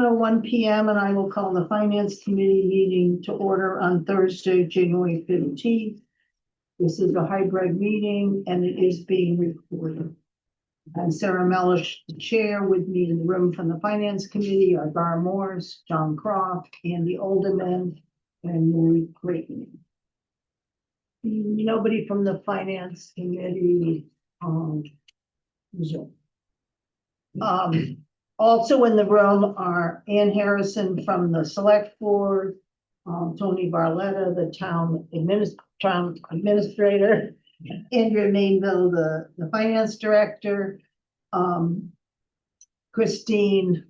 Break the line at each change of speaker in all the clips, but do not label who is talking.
7:01 PM, and I will call the Finance Committee meeting to order on Thursday, January 15th. This is a hybrid meeting and it is being recorded. I'm Sarah Mellish, the chair. With me in the room from the Finance Committee are Gar Morse, John Croft, Andy Olderman, and Marie Creighton. Nobody from the Finance Committee Zoom. Also in the room are Ann Harrison from the Select Board, Tony Barletta, the town administrator, Andrea Mainville, the finance director, Christine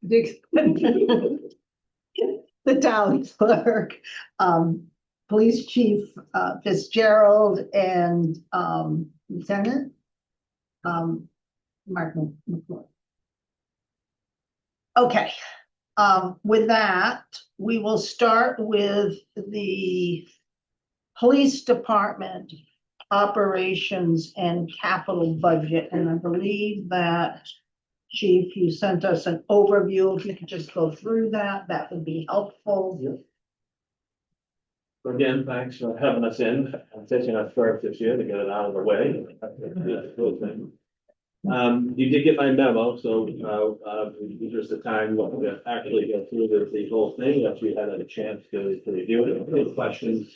Dixon, the town clerk, police chief Fitzgerald, and Lieutenant Mark McCoy. Okay, with that, we will start with the police department operations and capital budget. And I believe that, Chief, you sent us an overview. If you could just go through that, that would be helpful.
Yep. So again, thanks for having us in. I'm taking us first this year to get it out of the way. You did get my memo, so just the time to actually go through the whole thing, if you had a chance to review it, any questions.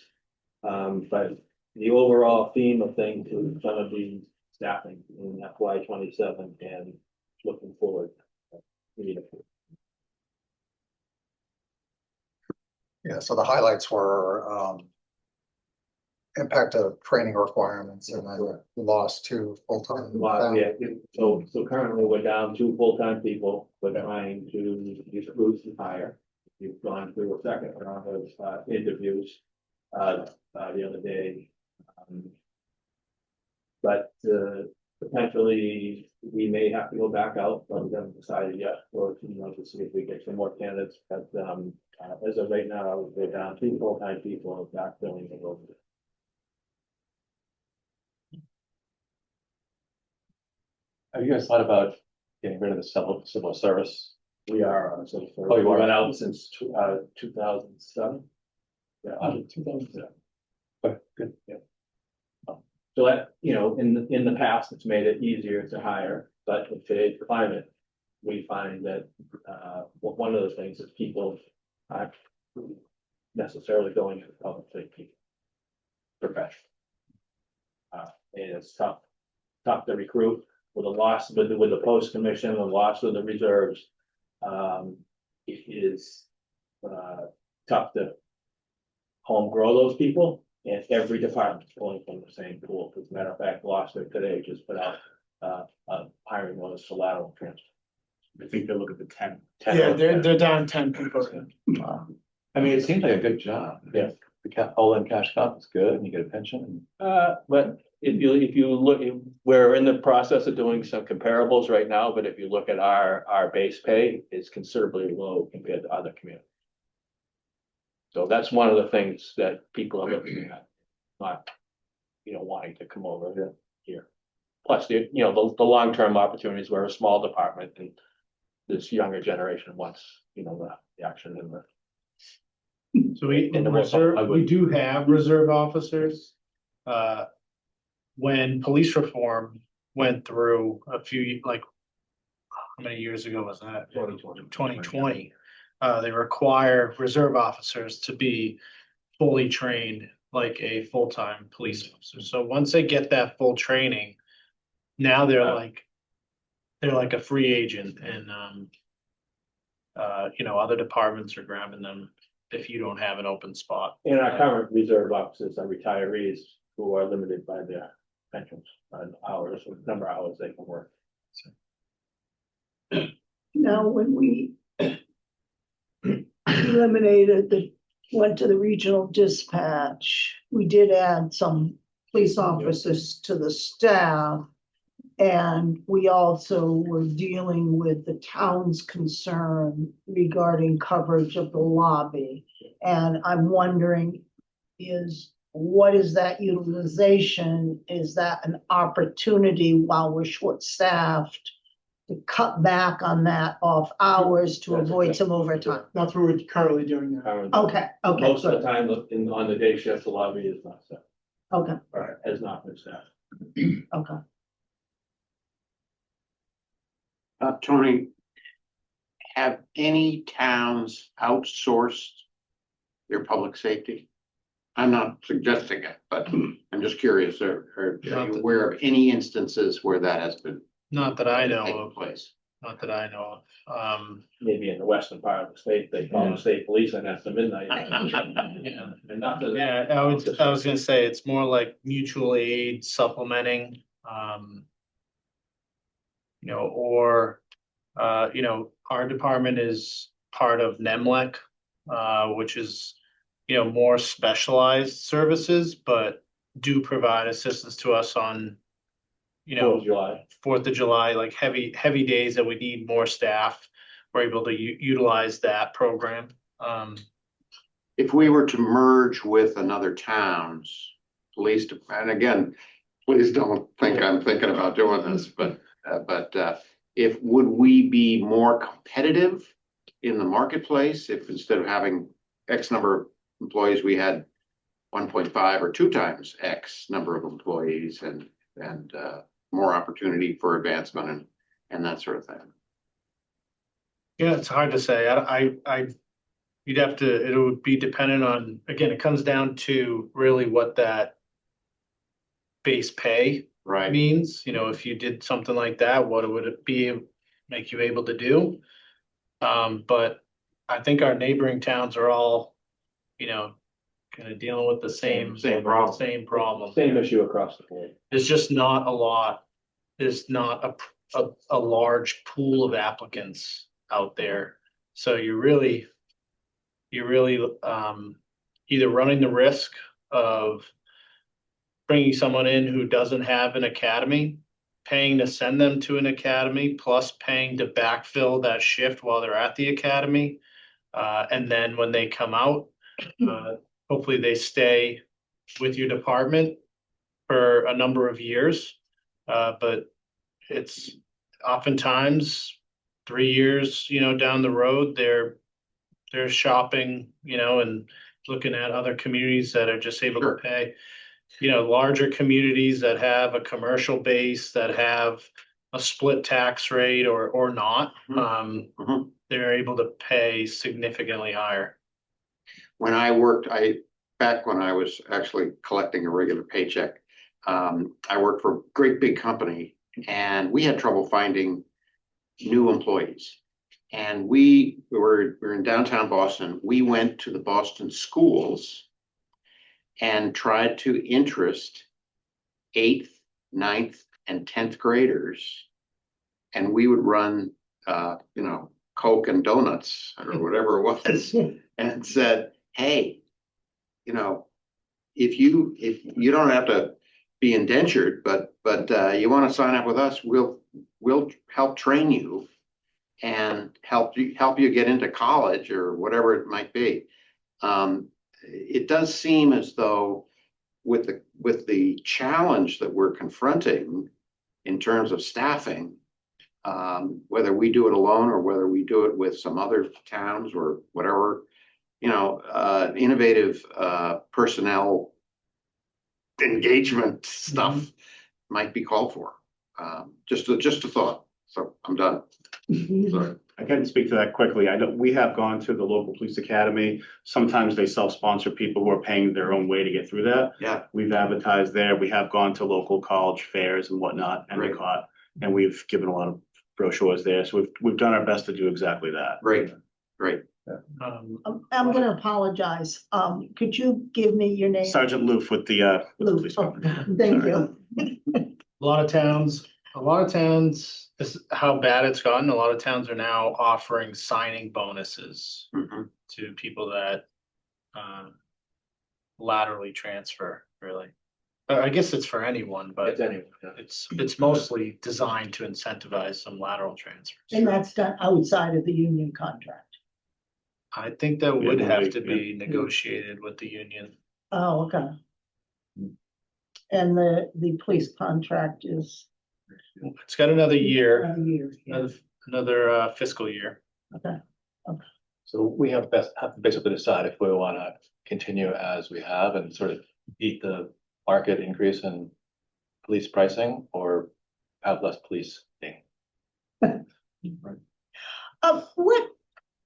But the overall theme of things is going to be staffing in FY 27 and looking forward.
Yeah, so the highlights were impact of training requirements, and then we lost 2 full-time.
Yeah, so currently we're down 2 full-time people. We're trying to recruit and hire. We've gone through a second round of interviews the other day. But potentially we may have to go back out, but we haven't decided yet, or to see if we get some more candidates. But as of right now, we're down 2 full-time people, backfilling the role.
Have you guys thought about getting rid of the civil service?
We are on civil service.
Oh, you are?
We've been out since 2007. Yeah, 2007.
Okay, good.
Yeah. So that, in the past, it's made it easier to hire, but in today's climate, we find that one of the things is people aren't necessarily going to the public safety profession. And it's tough to recruit with a loss with the post commission, the loss of the reserves. It is tough to home grow those people. And every department is pulling from the same pool. As a matter of fact, Gloucester today just put out a hiring notice for lateral transfer. I think they look at the 10.
Yeah, they're down 10 people.
I mean, it seems like a good job.
Yeah.
The all-in cash comp is good, and you get a pension.
But if you look, we're in the process of doing some comparables right now. But if you look at our base pay, it's considerably low compared to other communities. So that's one of the things that people are looking at, not, wanting to come over here. Plus, the long-term opportunities. We're a small department, and this younger generation wants, the action and the.
So we do have reserve officers. When police reform went through a few, how many years ago was that? 2020. They require reserve officers to be fully trained like a full-time police officer. So once they get that full training, now they're like a free agent, and other departments are grabbing them if you don't have an open spot.
And our current reserve officers are retirees who are limited by their pensions and hours, or number of hours they can work.
Now, when we went to the regional dispatch, we did add some police officers to the staff. And we also were dealing with the town's concern regarding coverage of the lobby. And I'm wondering, what is that utilization? Is that an opportunity while we're short-staffed to cut back on that off hours to
That's
avoid
okay.
some overtime.
That's what we're currently doing now.
Current-
Okay, okay,
Most of the
good,
time on the day shift, the lobby is not set,
okay,
or has not been set.
okay.
Tony, have any towns outsourced their public safety? I'm not suggesting it, but I'm just curious, are you aware of any instances where that has been
Not that I know
taking
of,
place?
not that I know of.
Maybe in the western part of the state, they call the state police and that's the midnight.
Yeah.
And not that.
Yeah, I was gonna say, it's more like mutual aid supplementing, you know, or, you know, our department is part of NEMLEC, which is, you know, more specialized services, but do provide assistance to us on, you know,
July.
4th of July, like heavy days that we need more staff. We're able to utilize that program.
If we were to merge with another town's police, and again, please don't think I'm thinking about doing this, but if, would we be more competitive in the marketplace if instead of having X number of employees, we had 1.5 or 2 times X number of employees and more opportunity for advancement and that sort of thing?
Yeah, it's hard to say. You'd have to, it would be dependent on, again, it comes down to really what that base pay
Right.
means. You know, if you did something like that, what would it be, make you able to do? But I think our neighboring towns are all, you know, kind of dealing with the same
problem.
same problem.
Same issue across the board.
There's just not a lot, there's not a large pool of applicants out there. So you're really either running the risk of bringing someone in who doesn't have an academy, paying to send them to an academy, plus paying to backfill that shift while they're at the academy. And then when they come out, hopefully they stay with your department for a number of years. But it's oftentimes 3 years, you know, down the road, they're shopping, you know, and looking at other communities that are just able
Sure.
to pay, you know, larger communities that have a commercial base, that have a split tax rate or not.
Mhm.
They're able to pay significantly higher.
When I worked, back when I was actually collecting a regular paycheck, I worked for a great big company and we had trouble finding new employees. And we were in downtown Boston. We went to the Boston schools and tried to interest 8th, 9th, and 10th graders. And we would run, you know, Coke and donuts or whatever it was, and said, hey, you know, if you don't have to be indentured, but you want to sign up with us, we'll help train you and help you get into college or whatever it might be. It does seem as though with the challenge that we're confronting in terms of staffing, whether we do it alone or whether we do it with some other towns or whatever, you know, innovative personnel engagement stuff might be called for. Just a thought. So I'm done. Sorry.
I can speak to that quickly. I know we have gone to the local police academy. Sometimes they self-sponsor people who are paying their own way to get through that.
Yeah.
We've advertised there. We have gone to local college fairs and whatnot, and
Great.
and we've given a lot of brochures there. So we've done our best to do exactly that.
Great.
I'm gonna apologize. Could you give me your name?
Sergeant Loof with the
Lou.
police
Oh,
department.
thank
Sorry.
you.
A lot of towns, this is how bad it's gotten. A lot of towns are now offering signing bonuses
Mhm.
to people that laterally transfer, really. I guess it's for anyone, but
It's anyway. Yeah.
it's mostly designed to incentivize some lateral transfers.
And that's done outside of the union contract.
I think that
Yeah,
would
well,
have
they-
to be negotiated with the union.
Oh, okay. And the police contract is
It's got another year,
Another year, yeah.
another fiscal year.
Okay.
So we have to basically decide if we wanna continue as we have and sort of eat the market increase in police pricing or have less police thing.
What,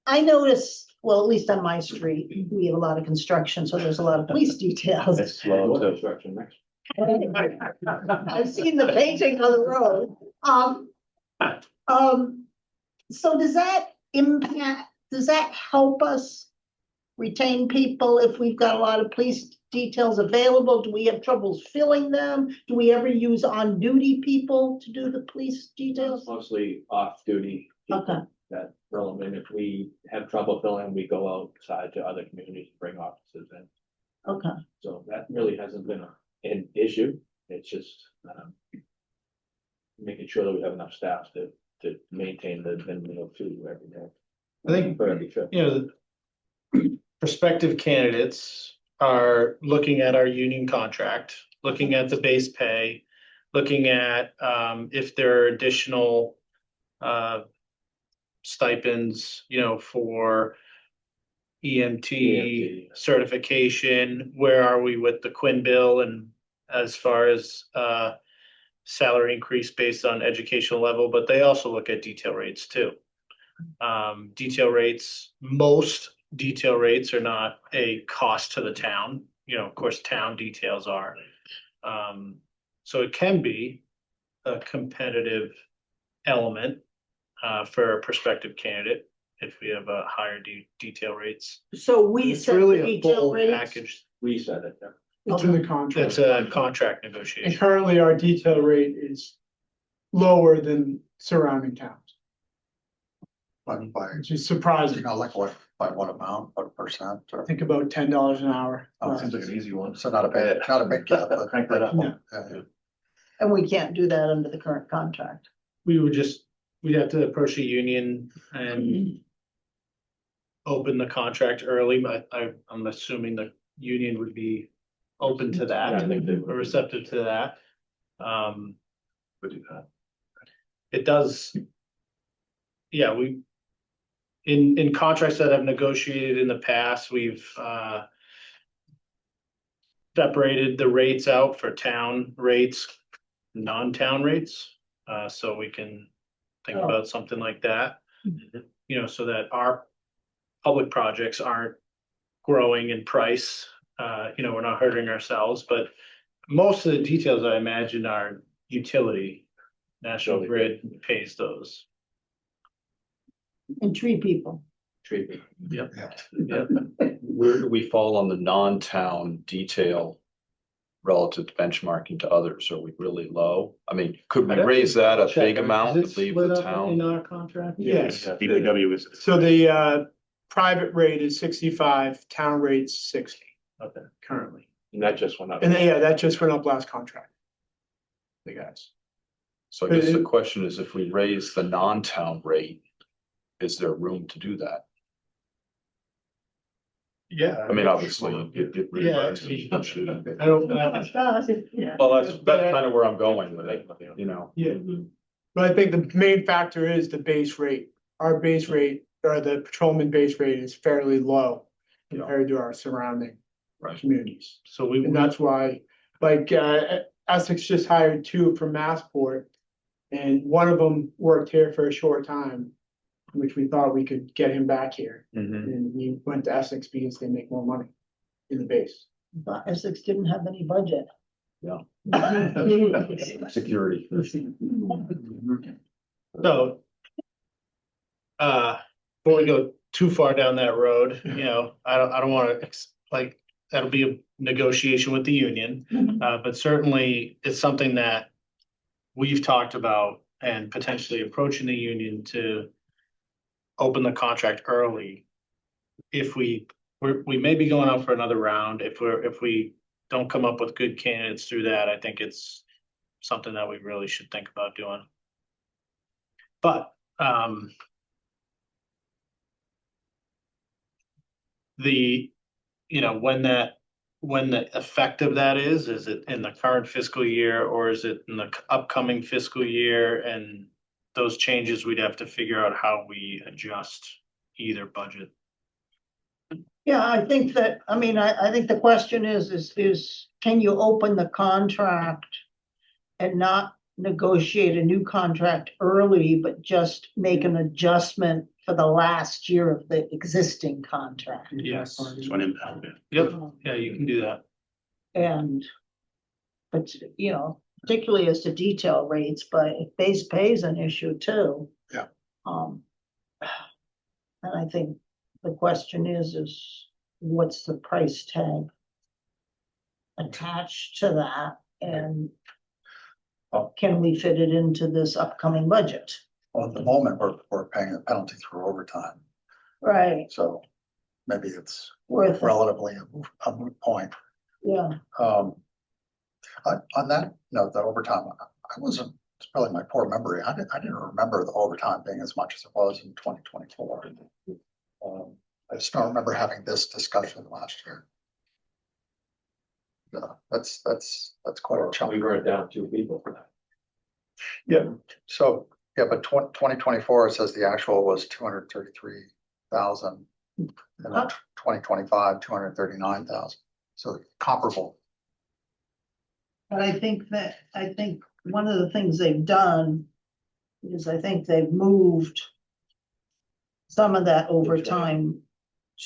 I noticed, well, at least on my street, we have a lot of construction, so there's a lot of police details.
It's slow
Road
to,
construction next.
I've seen the painting on the road. So does that impact, does that help us retain people if we've got a lot of police details available? Do we have troubles filling them? Do we ever use on-duty people to do the police details?
Mostly off-duty. people
Okay.
That fill them in. If we have trouble filling, we go outside to other communities, bring officers in.
Okay,
So that really hasn't been an issue. It's just, making sure that we have enough staff to maintain the minimum food every day.
I think,
For every trip.
you know, prospective candidates are looking at our union contract, looking at the base pay, looking at if there are additional stipends, you know, for EMT
EMT.
certification. Where are we with the Quinn bill and as far as salary increase based on educational level, but they also look at detail rates too. Detail rates, most detail rates are not a cost to the town. You know, of course, town details are. So it can be a competitive element for a prospective candidate if we have a higher detail rates.
so we
It's
set
really
the
a
detail
full
rates?
package.
We said it there.
It's in the contract.
It's a contract
And
negotiation.
currently our detail rate is lower than surrounding towns,
But by,
which is surprising.
you know, like what, by what amount, what percent, or?
I think about $10 an hour.
Oh,
seems like an easy one.
So not a big gap, but.
Crank that up.
Yeah.
Yeah.
And we can't do that under the current contract.
We'd have to approach the union and open the contract early, but I'm assuming the union would be open to that,
I think they would.
or receptive to that.
Would do that.
It does. Yeah, in contracts that I've negotiated in the past, we've separated the rates out for town rates, non-town rates. So we can think
Oh.
about something like that, you know, so that our public projects aren't growing in price. You know, we're not hurting ourselves, but most of the details I imagine are utility. National Grid pays those.
And tree people.
Treatment.
Yep.
Yeah.
Yep.
Where do we fall on the non-town detail relative to benchmarking to others? Are we really low? I mean, could we raise that a big amount
Is
and
it
leave
split
the
up in
town?
our contract?
Yes.
DPW is.
So the private rate is 65, town rate's 60
Okay.
currently.
And that just went up.
And then, yeah, that just went up last contract. The guys.
So I guess the question is, if we raise the non-town rate, is there room to do that?
Yeah.
I mean, obviously, it really
Yeah,
is.
I don't,
Yeah.
Well, that's kind of where I'm going with it, you know?
Yeah. But I think the main factor is the base rate. Our base rate, or the patrolman base rate, is fairly low
Yeah.
compared to our surrounding
Right.
communities.
so we,
And that's why, like, Essex just hired 2 from Massport. And one of them worked here for a short time, which we thought we could get him back here.
Mhm.
And we went to Essex because they make more money in the base.
But Essex didn't have any budget.
Yeah. Security.
so. Before we go too far down that road, you know, I don't wanna, like, that'll be a negotiation with the union. But certainly it's something that we've talked about and potentially approaching the union to open the contract early. If we may be going out for another round, if we don't come up with good candidates through that, I think it's something that we really should think about doing. But, you know, when that when the effect of that is it in the current fiscal year or is it in the upcoming fiscal year? And those changes, we'd have to figure out how we adjust either budget.
Yeah, I think that, I mean, I think the question is, can you open the contract and not negotiate a new contract early, but just make an adjustment for the last year of the existing contract?
Yes.
That's one impact.
Yep, yeah, you can do that.
And, but, you know, particularly as to detail rates, but base pay is an issue too.
Yeah.
And I think the question is what's the price tag attached to that? And can we fit it into this upcoming budget?
Well, at the moment, we're paying a penalty through overtime,
Right,
so maybe it's
worth it,
relatively a moot point.
yeah.
On that note, the overtime, I wasn't, it's probably my poor memory. I didn't remember the overtime being as much as it was in 2024. I just don't remember having this discussion last year. Yeah, that's quite a chunk.
We were down 2 people for that.
Yeah, so, yeah, but 2024, it says the actual was 233,000. And then 2025, 239,000, so comparable.
But I think one of the things they've done is I think they've moved some of that overtime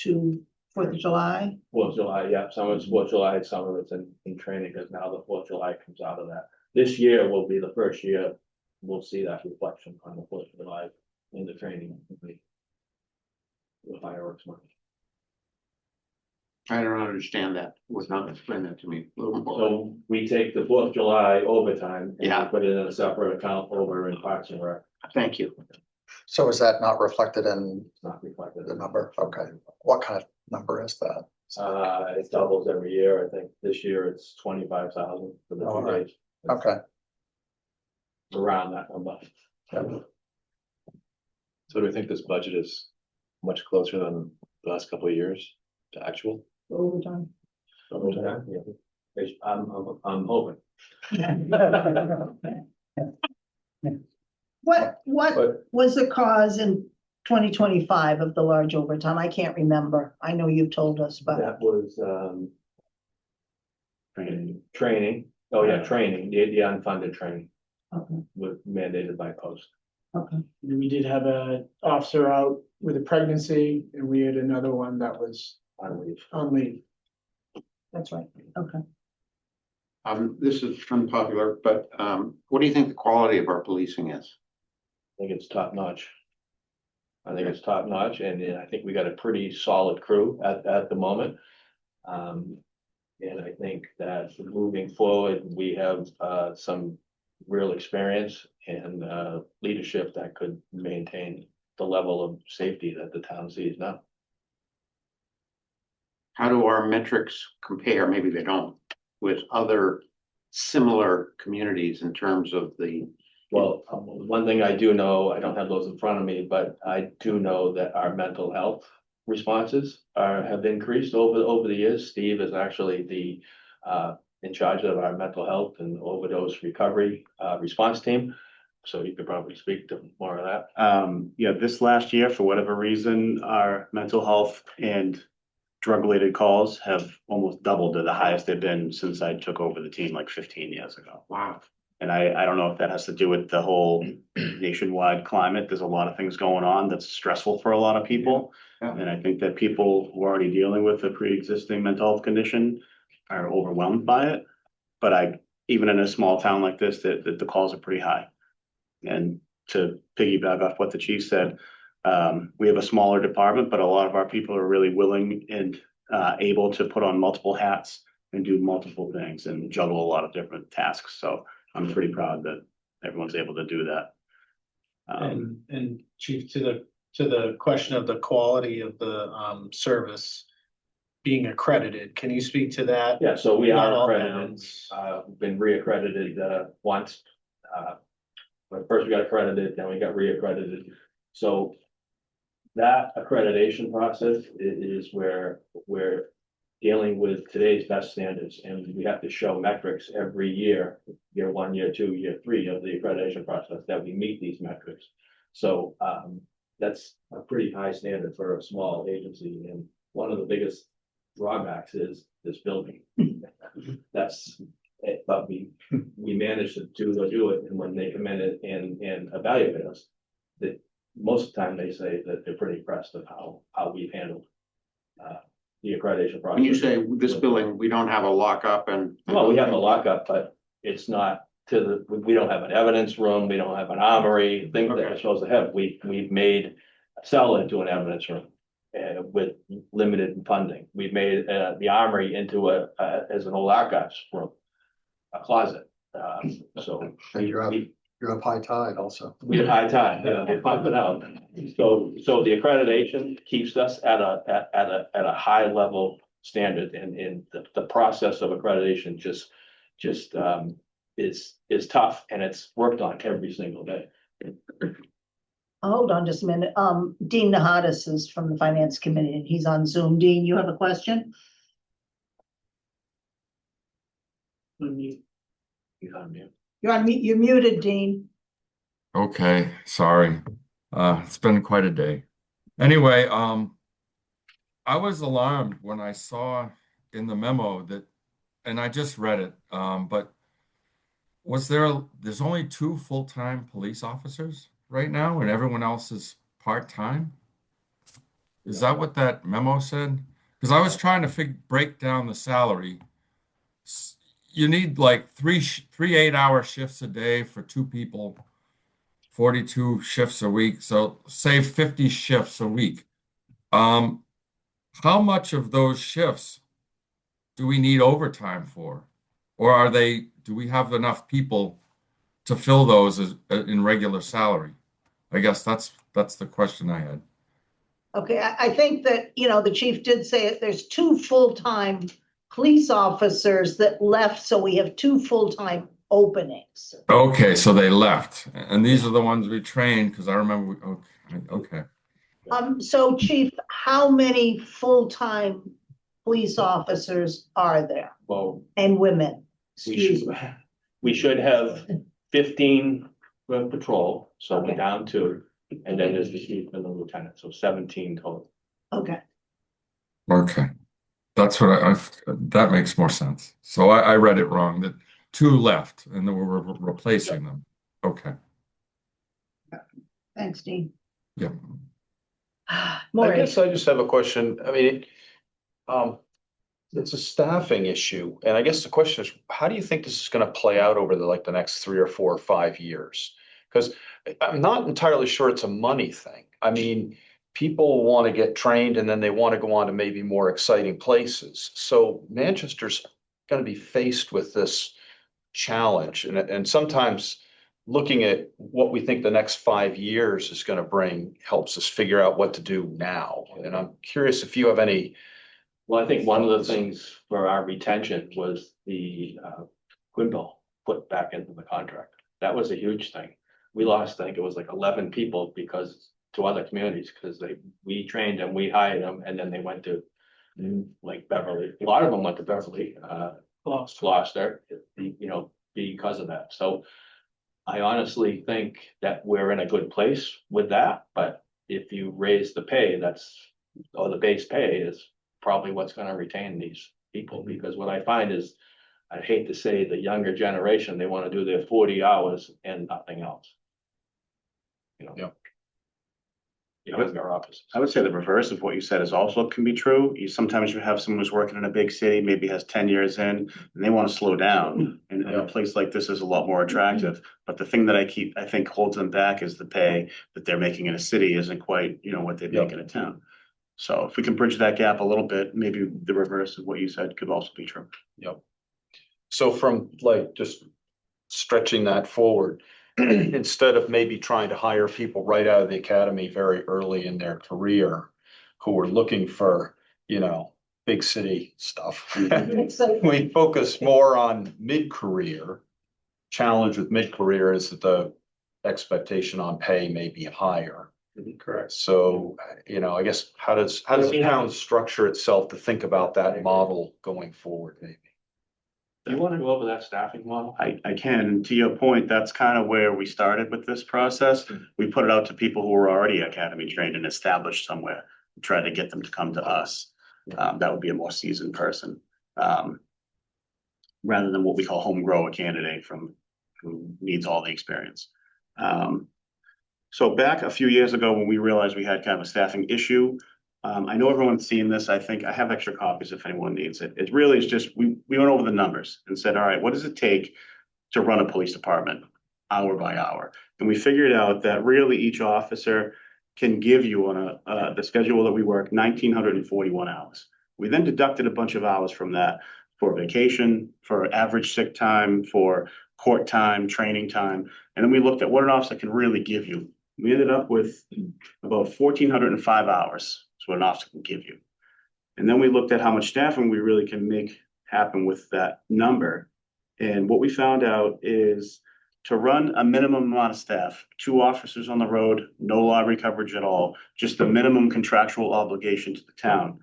to 4th of July.
4th of July, yeah, some of it's 4th of July, some of it's in training, because now the 4th of July comes out of that. This year will be the first year we'll see that reflection on the 4th of July in the training. The fireworks money.
I don't understand that. Would not explain that to me a little more.
So we take the 4th of July overtime and we
Yeah.
put it in a separate account over in Parks and Rec.
Thank you.
So is that not reflected in
It's not reflected.
the number? Okay, what kind of number is that?
It doubles every year. I think this year it's 25,000 for the
All
2
right.
days.
Okay.
Around that number.
So do we think this budget is much closer than the last couple of years to actual?
Overtime.
Yeah. I'm hoping.
What
But
was the cause in 2025 of the large overtime? I can't remember. I know you've told us, but
that was,
Training.
training. Oh, yeah, training, the unfunded training
okay,
was mandated by post.
okay.
And we did have a officer out with a pregnancy and we had another one that was
On leave.
on leave.
That's right, okay.
This is unpopular, but, what do you think the quality of our policing is?
I think it's top notch. I think it's top notch, and I think we got a pretty solid crew at the moment. And I think that moving forward, we have some real experience and leadership that could maintain the level of safety that the town sees now.
How do our metrics compare? Maybe they don't, with other similar communities in terms of the,
Well, one thing I do know, I don't have those in front of me, but I do know that our mental health responses have increased over the years. Steve is actually the in charge of our mental health and overdose recovery response team. So you could probably speak to more of that.
Yeah, this last year, for whatever reason, our mental health and drug-related calls have almost doubled to the highest they've been since I took over the team like 15 years ago.
wow.
And I don't know if that has to do with the whole nationwide climate. There's a lot of things going on that's stressful for a lot of people.
Yeah.
And I think that people who are already dealing with a pre-existing mental health condition are overwhelmed by it. But even in a small town like this, that the calls are pretty high. And to piggyback off what the chief said, we have a smaller department, but a lot of our people are really willing and able to put on multiple hats and do multiple things and juggle a lot of different tasks. So I'm pretty proud that everyone's able to do that.
And Chief, to the question of the quality of the service being accredited, can you speak to that?
Yeah, so we
Not
are
all
accredited,
towns.
we've been reaccredited once. But first we got accredited, then we got reaccredited. So that accreditation process is where dealing with today's best standards, and we have to show metrics every year, year one, year two, year three of the accreditation process, that we meet these metrics. So, that's a pretty high standard for a small agency, and one of the biggest drawbacks is this building. That's, but we managed to do it, and when they come in and evaluate us, that most of the time they say that they're pretty impressed with how we've handled the accreditation process.
When you say this building, we don't have a lockup and.
Well, we have a lockup, but it's not we don't have an evidence room, we don't have an armory, things that we're supposed to have. We've made a cell into an evidence room with limited funding. We've made the armory into as an old archives room, a closet. So
And you have high tide also.
we have high tide, they pump it out. So the accreditation keeps us at a high level standard, and the process of accreditation just is tough, and it's worked on every single day.
Hold on just a minute. Dean Nahadas is from the Finance Committee and he's on Zoom. Dean, you have a question?
He's on mute.
You're muted, Dean.
Okay, sorry. It's been quite a day. Anyway, I was alarmed when I saw in the memo that, and I just read it, but there's only 2 full-time police officers right now and everyone else is part-time? Is that what that memo said? Because I was trying to break down the salary. You need like three 8-hour shifts a day for 2 people, 42 shifts a week. So say 50 shifts a week. How much of those shifts do we need overtime for? Or do we have enough people to fill those in regular salary? I guess that's the question I had.
Okay, I think that, the chief did say it. There's 2 full-time police officers that left, so we have 2 full-time openings.
Okay, so they left, and these are the ones we trained, because I remember, okay.
So chief, how many full-time police officers are there?
Well,
And women? Excuse me.
we should have 15 for patrol, so we're down 2, and then there's the chief and the lieutenant, so 17 total.
Okay,
Okay, that's what that makes more sense. So I read it wrong, that 2 left, and then we're replacing them. Okay,
thanks, Dean.
yeah.
I
Maureen,
guess I just have a question. I mean, it's a staffing issue, and I guess the question is, how do you think this is going to play out over the next 3 or 4 or 5 years? Because I'm not entirely sure it's a money thing. I mean, people want to get trained and then they want to go on to maybe more exciting places. So Manchester's going to be faced with this challenge, and sometimes looking at what we think the next 5 years is going to bring helps us figure out what to do now. And I'm curious if you have any.
Well, I think one of the things for our retention was the Quinville put back into the contract. That was a huge thing. We lost, I think it was like 11 people to other communities, because we trained them, we hired them, and then they went to like Beverly. A lot of them went to Beverly, Gloucester, because of that. So I honestly think that we're in a good place with that, but if you raise the pay, or the base pay is probably what's going to retain these people, because what I find is, I hate to say, the younger generation, they want to do their 40 hours and nothing else.
Yep.
In our offices.
I would say the reverse of what you said is also can be true. Sometimes you have someone who's working in a big city, maybe has 10 years in, and they want to slow down. And a place like this is a lot more attractive. But the thing that I think holds them back is the pay that they're making in a city isn't quite, what they make in a town. So if we can bridge that gap a little bit, maybe the reverse of what you said could also be true.
Yep. So from just stretching that forward, instead of maybe trying to hire people right out of the academy very early in their career who are looking for, big city stuff, we focus more on mid-career. Challenge with mid-career is that the expectation on pay may be higher.
Correct.
So, you know, I guess how does the town structure itself to think about that model going forward, maybe?
Do you want to go over that staffing model?
I can, and to your point, that's kind of where we started with this process. We put it out to people who were already academy trained and established somewhere, tried to get them to come to us. That would be a more seasoned person. Rather than what we call home grower candidate who needs all the experience. So back a few years ago, when we realized we had kind of a staffing issue, I know everyone's seen this. I think I have extra copies if anyone needs it. It really is just, we went over the numbers and said, all right, what does it take to run a police department hour by hour? And we figured out that really each officer can give you on the schedule that we work 1,941 hours. We then deducted a bunch of hours from that for vacation, for average sick time, for court time, training time. And then we looked at what an officer can really give you. We ended up with about 1,405 hours is what an officer can give you. And then we looked at how much staffing we really can make happen with that number. And what we found out is to run a minimum amount of staff, 2 officers on the road, no lottery coverage at all, just the minimum contractual obligation to the town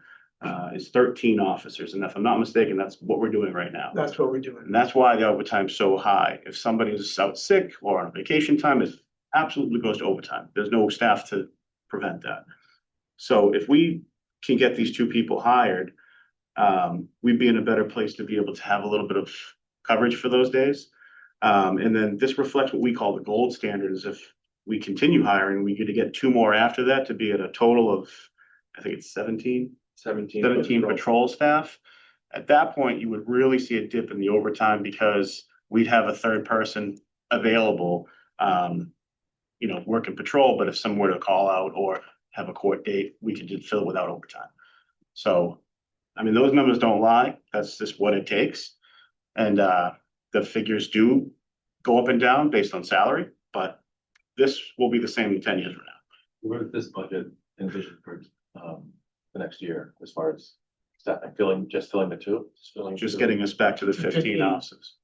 is 13 officers. And if I'm not mistaken, that's what we're doing right now.
That's what we're doing.
And that's why the overtime's so high. If somebody is out sick or on vacation time, it absolutely goes to overtime. There's no staff to prevent that. So if we can get these 2 people hired, we'd be in a better place to be able to have a little bit of coverage for those days. And then this reflects what we call the gold standard, is if we continue hiring, we get to get 2 more after that to be at a total of, I think it's 17 patrol staff. At that point, you would really see a dip in the overtime because we'd have a 3rd person available, working patrol. But if someone were to call out or have a court date, we could just fill it without overtime. So, I mean, those numbers don't lie. That's just what it takes. And the figures do go up and down based on salary, but this will be the same in 10 years from now.
Where does this budget envision for the next year as far as staffing, filling the 2?
Just getting us back to the 15
15.
officers.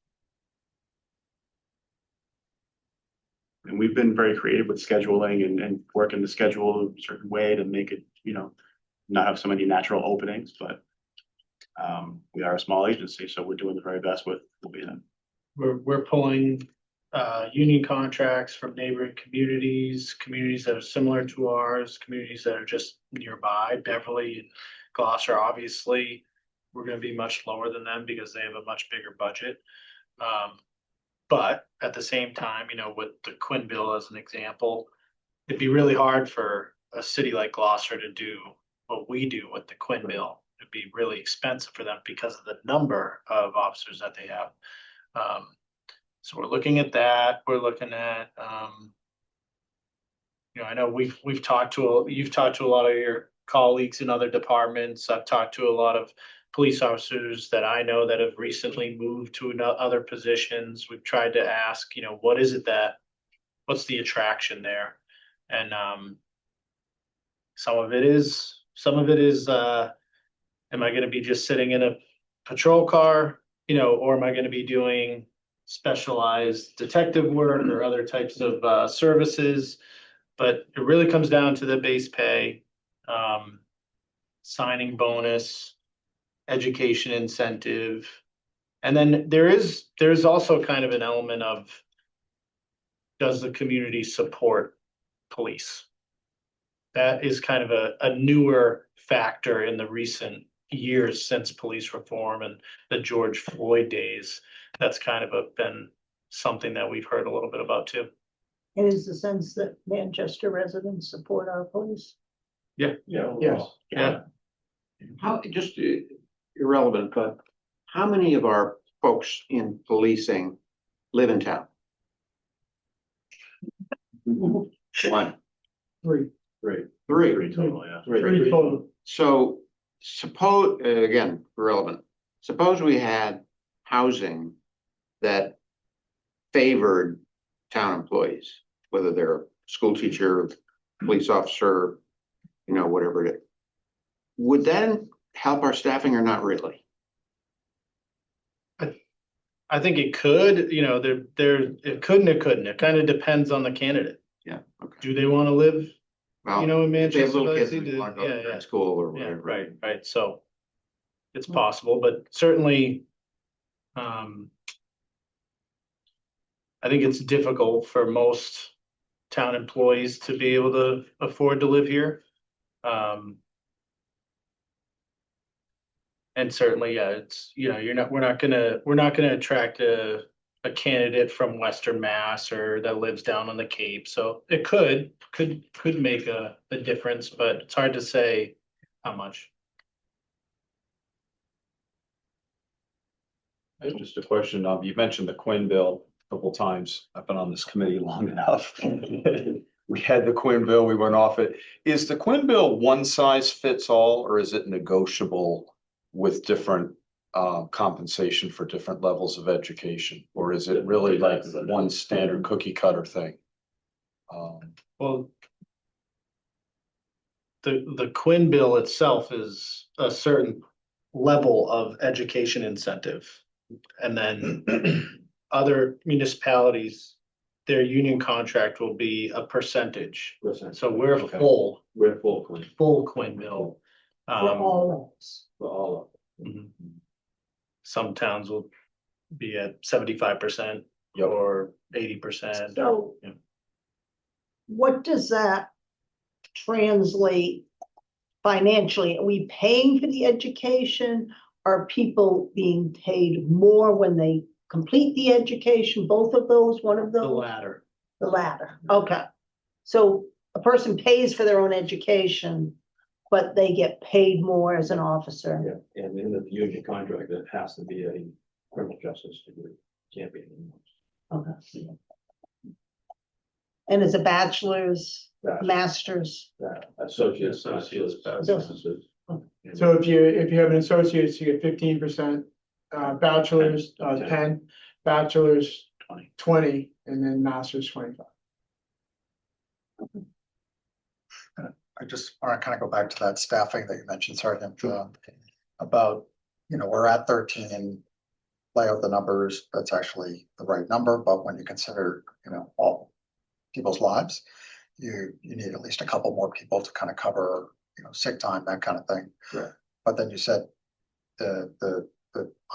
And we've been very creative with scheduling and working the schedule a certain way to make it, not have so many natural openings, but we are a small agency, so we're doing the very best with what we have.
We're pulling union contracts from neighboring communities that are similar to ours, communities that are just nearby, Beverly and Gloucester. Obviously, we're gonna be much lower than them because they have a much bigger budget. But at the same time, with the Quinn bill as an example, it'd be really hard for a city like Gloucester to do what we do with the Quinn bill. It'd be really expensive for them because of the number of officers that they have. So we're looking at that. We're looking at, I know you've talked to a lot of your colleagues in other departments. I've talked to a lot of police officers that I know that have recently moved to other positions. We've tried to ask, what's the attraction there? And some of it is, am I gonna be just sitting in a patrol car, or am I gonna be doing specialized detective work or other types of services? But it really comes down to the base pay, signing bonus, education incentive. And then there's also kind of an element of, does the community support police? That is kind of a newer factor in the recent years since police reform and the George Floyd days. That's kind of been something that we've heard a little bit about too.
And is the sense that Manchester residents support our police?
Yeah.
Yes.
Yeah.
How, just irrelevant, but how many of our folks in policing live in town? One,
3.
three.
Total, yeah.
Three total.
So suppose, again, relevant, suppose we had housing that favored town employees, whether they're a school teacher, police officer, whatever it is. Would that help our staffing or not really?
I think it could, it could and it couldn't. It kind of depends on the candidate.
Yeah, okay.
Do they want to live
Well,
you know, in
They have
Manchester,
little
by the
kids
sea,
that want to go
yeah,
to
yeah.
grad school or
Yeah,
whatever.
right, so it's possible, but certainly, I think it's difficult for most town employees to be able to afford to live here. And certainly, yeah, it's, you know, we're not gonna attract a candidate from Western Mass or that lives down on the Cape, so it could make a difference, but it's hard to say how much.
I have just a question. You mentioned the Quinn bill a couple times. I've been on this committee long enough. We had the Quinn bill, we went off it. Is the Quinn bill one size fits all, or is it negotiable with different compensation for different levels of education? Or is it really like one standard cookie cutter thing?
Well, the Quinn bill itself is a certain level of education incentive. And then other municipalities, their union contract will be a percentage. So we're
Okay.
We're full Quinn
full Quinn bill.
For all of us.
for all of
Mhm. Some towns will be at 75%
Yep.
or 80%.
So
Yeah.
what does that translate financially? Are we paying for the education? Are people being paid more when they complete the education? Both of those, one of
The
those?
latter.
The latter, okay. So a person pays for their own education, but they get paid more as an officer.
Yeah, and in the union contract, it has to be a criminal justice degree, can't be.
Okay. And it's a bachelor's, master's,
Associates,
Associates,
So if you have an associate's, you get 15%, bachelor's, 10, bachelor's, 20, and then master's 25.
I just want to kind of go back to that staffing that you mentioned, Sergeant, about, we're at 13, lay out the numbers, that's actually the right number, but when you consider, all people's lives, you need at least a couple more people to kind of cover, sick time, that kind of thing.
Right.
But then you said the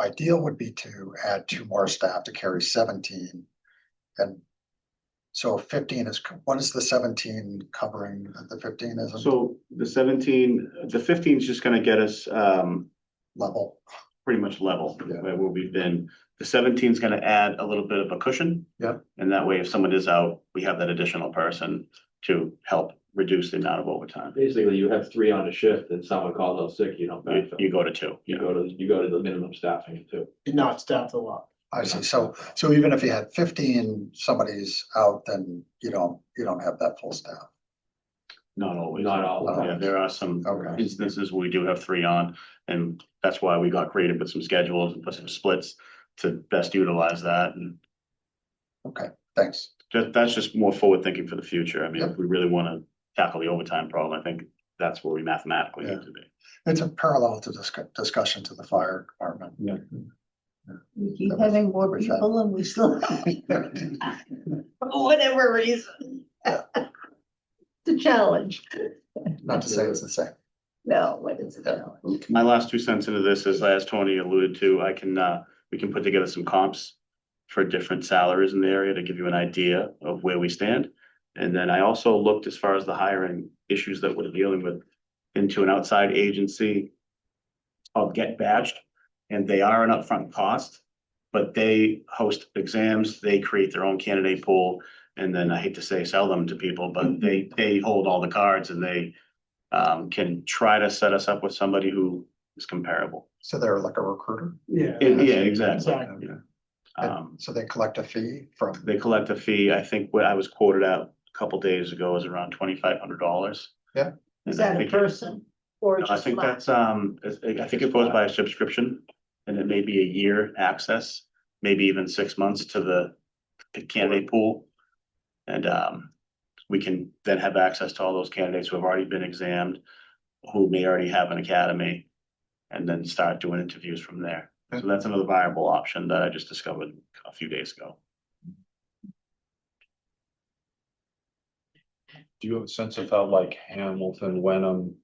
ideal would be to add 2 more staff to carry 17. And so 15 is, what is the 17 covering? The 15 isn't
So the 15 is just gonna get us
level.
pretty much level
Yeah.
where we've been. The 17 is gonna add a little bit of a cushion.
Yep.
And that way, if someone is out, we have that additional person to help reduce the amount of overtime.
Basically, you have 3 on a shift and someone calls out sick, you don't pay for them.
You go to 2.
You go to the minimum staffing too.
You're not staffed a lot.
I see. So even if you had 15, somebody's out, then you don't have that full staff.
Not always.
Not all.
Yeah, there are some
Okay.
instances where we do have 3 on, and that's why we got creative with some schedules and put some splits to best utilize that. And
Okay, thanks.
that's just more forward thinking for the future. I mean,
Yep.
if we really want to tackle the overtime problem, I think that's where we mathematically need to be.
It's a parallel to discussion to the fire department.
Yeah.
We keep
That was-
having more
was
people and we still. For whatever reason. The challenge.
Not to say it's the same.
No, what is it? challenge?
My last 2 cents into this is, as Tony alluded to, we can put together some comps for different salaries in the area to give you an idea of where we stand. And then I also looked, as far as the hiring issues that we're dealing with, into an outside agency called Get Badged, and they are an upfront cost, but they host exams, they create their own candidate pool, and then I hate to say sell them to people, but they hold all the cards, and they can try to set us up with somebody who is comparable.
So they're like a recruiter.
Yeah.
Yeah, exactly.
Exactly.
Yeah.
And so they collect a fee from,
They collect a fee. I think what I was quoted out a couple days ago is around $2,500.
Yeah.
Is that a person or
I
just?
think
flat?
that's, I think it goes by a subscription, and it may be a year access, maybe even 6 months to the candidate pool. And we can then have access to all those candidates who have already been examined, who may already have an academy, and then start doing interviews from there. So that's another viable option that I just discovered a few days ago.
Do you have a sense of how like Hamilton, Wenham,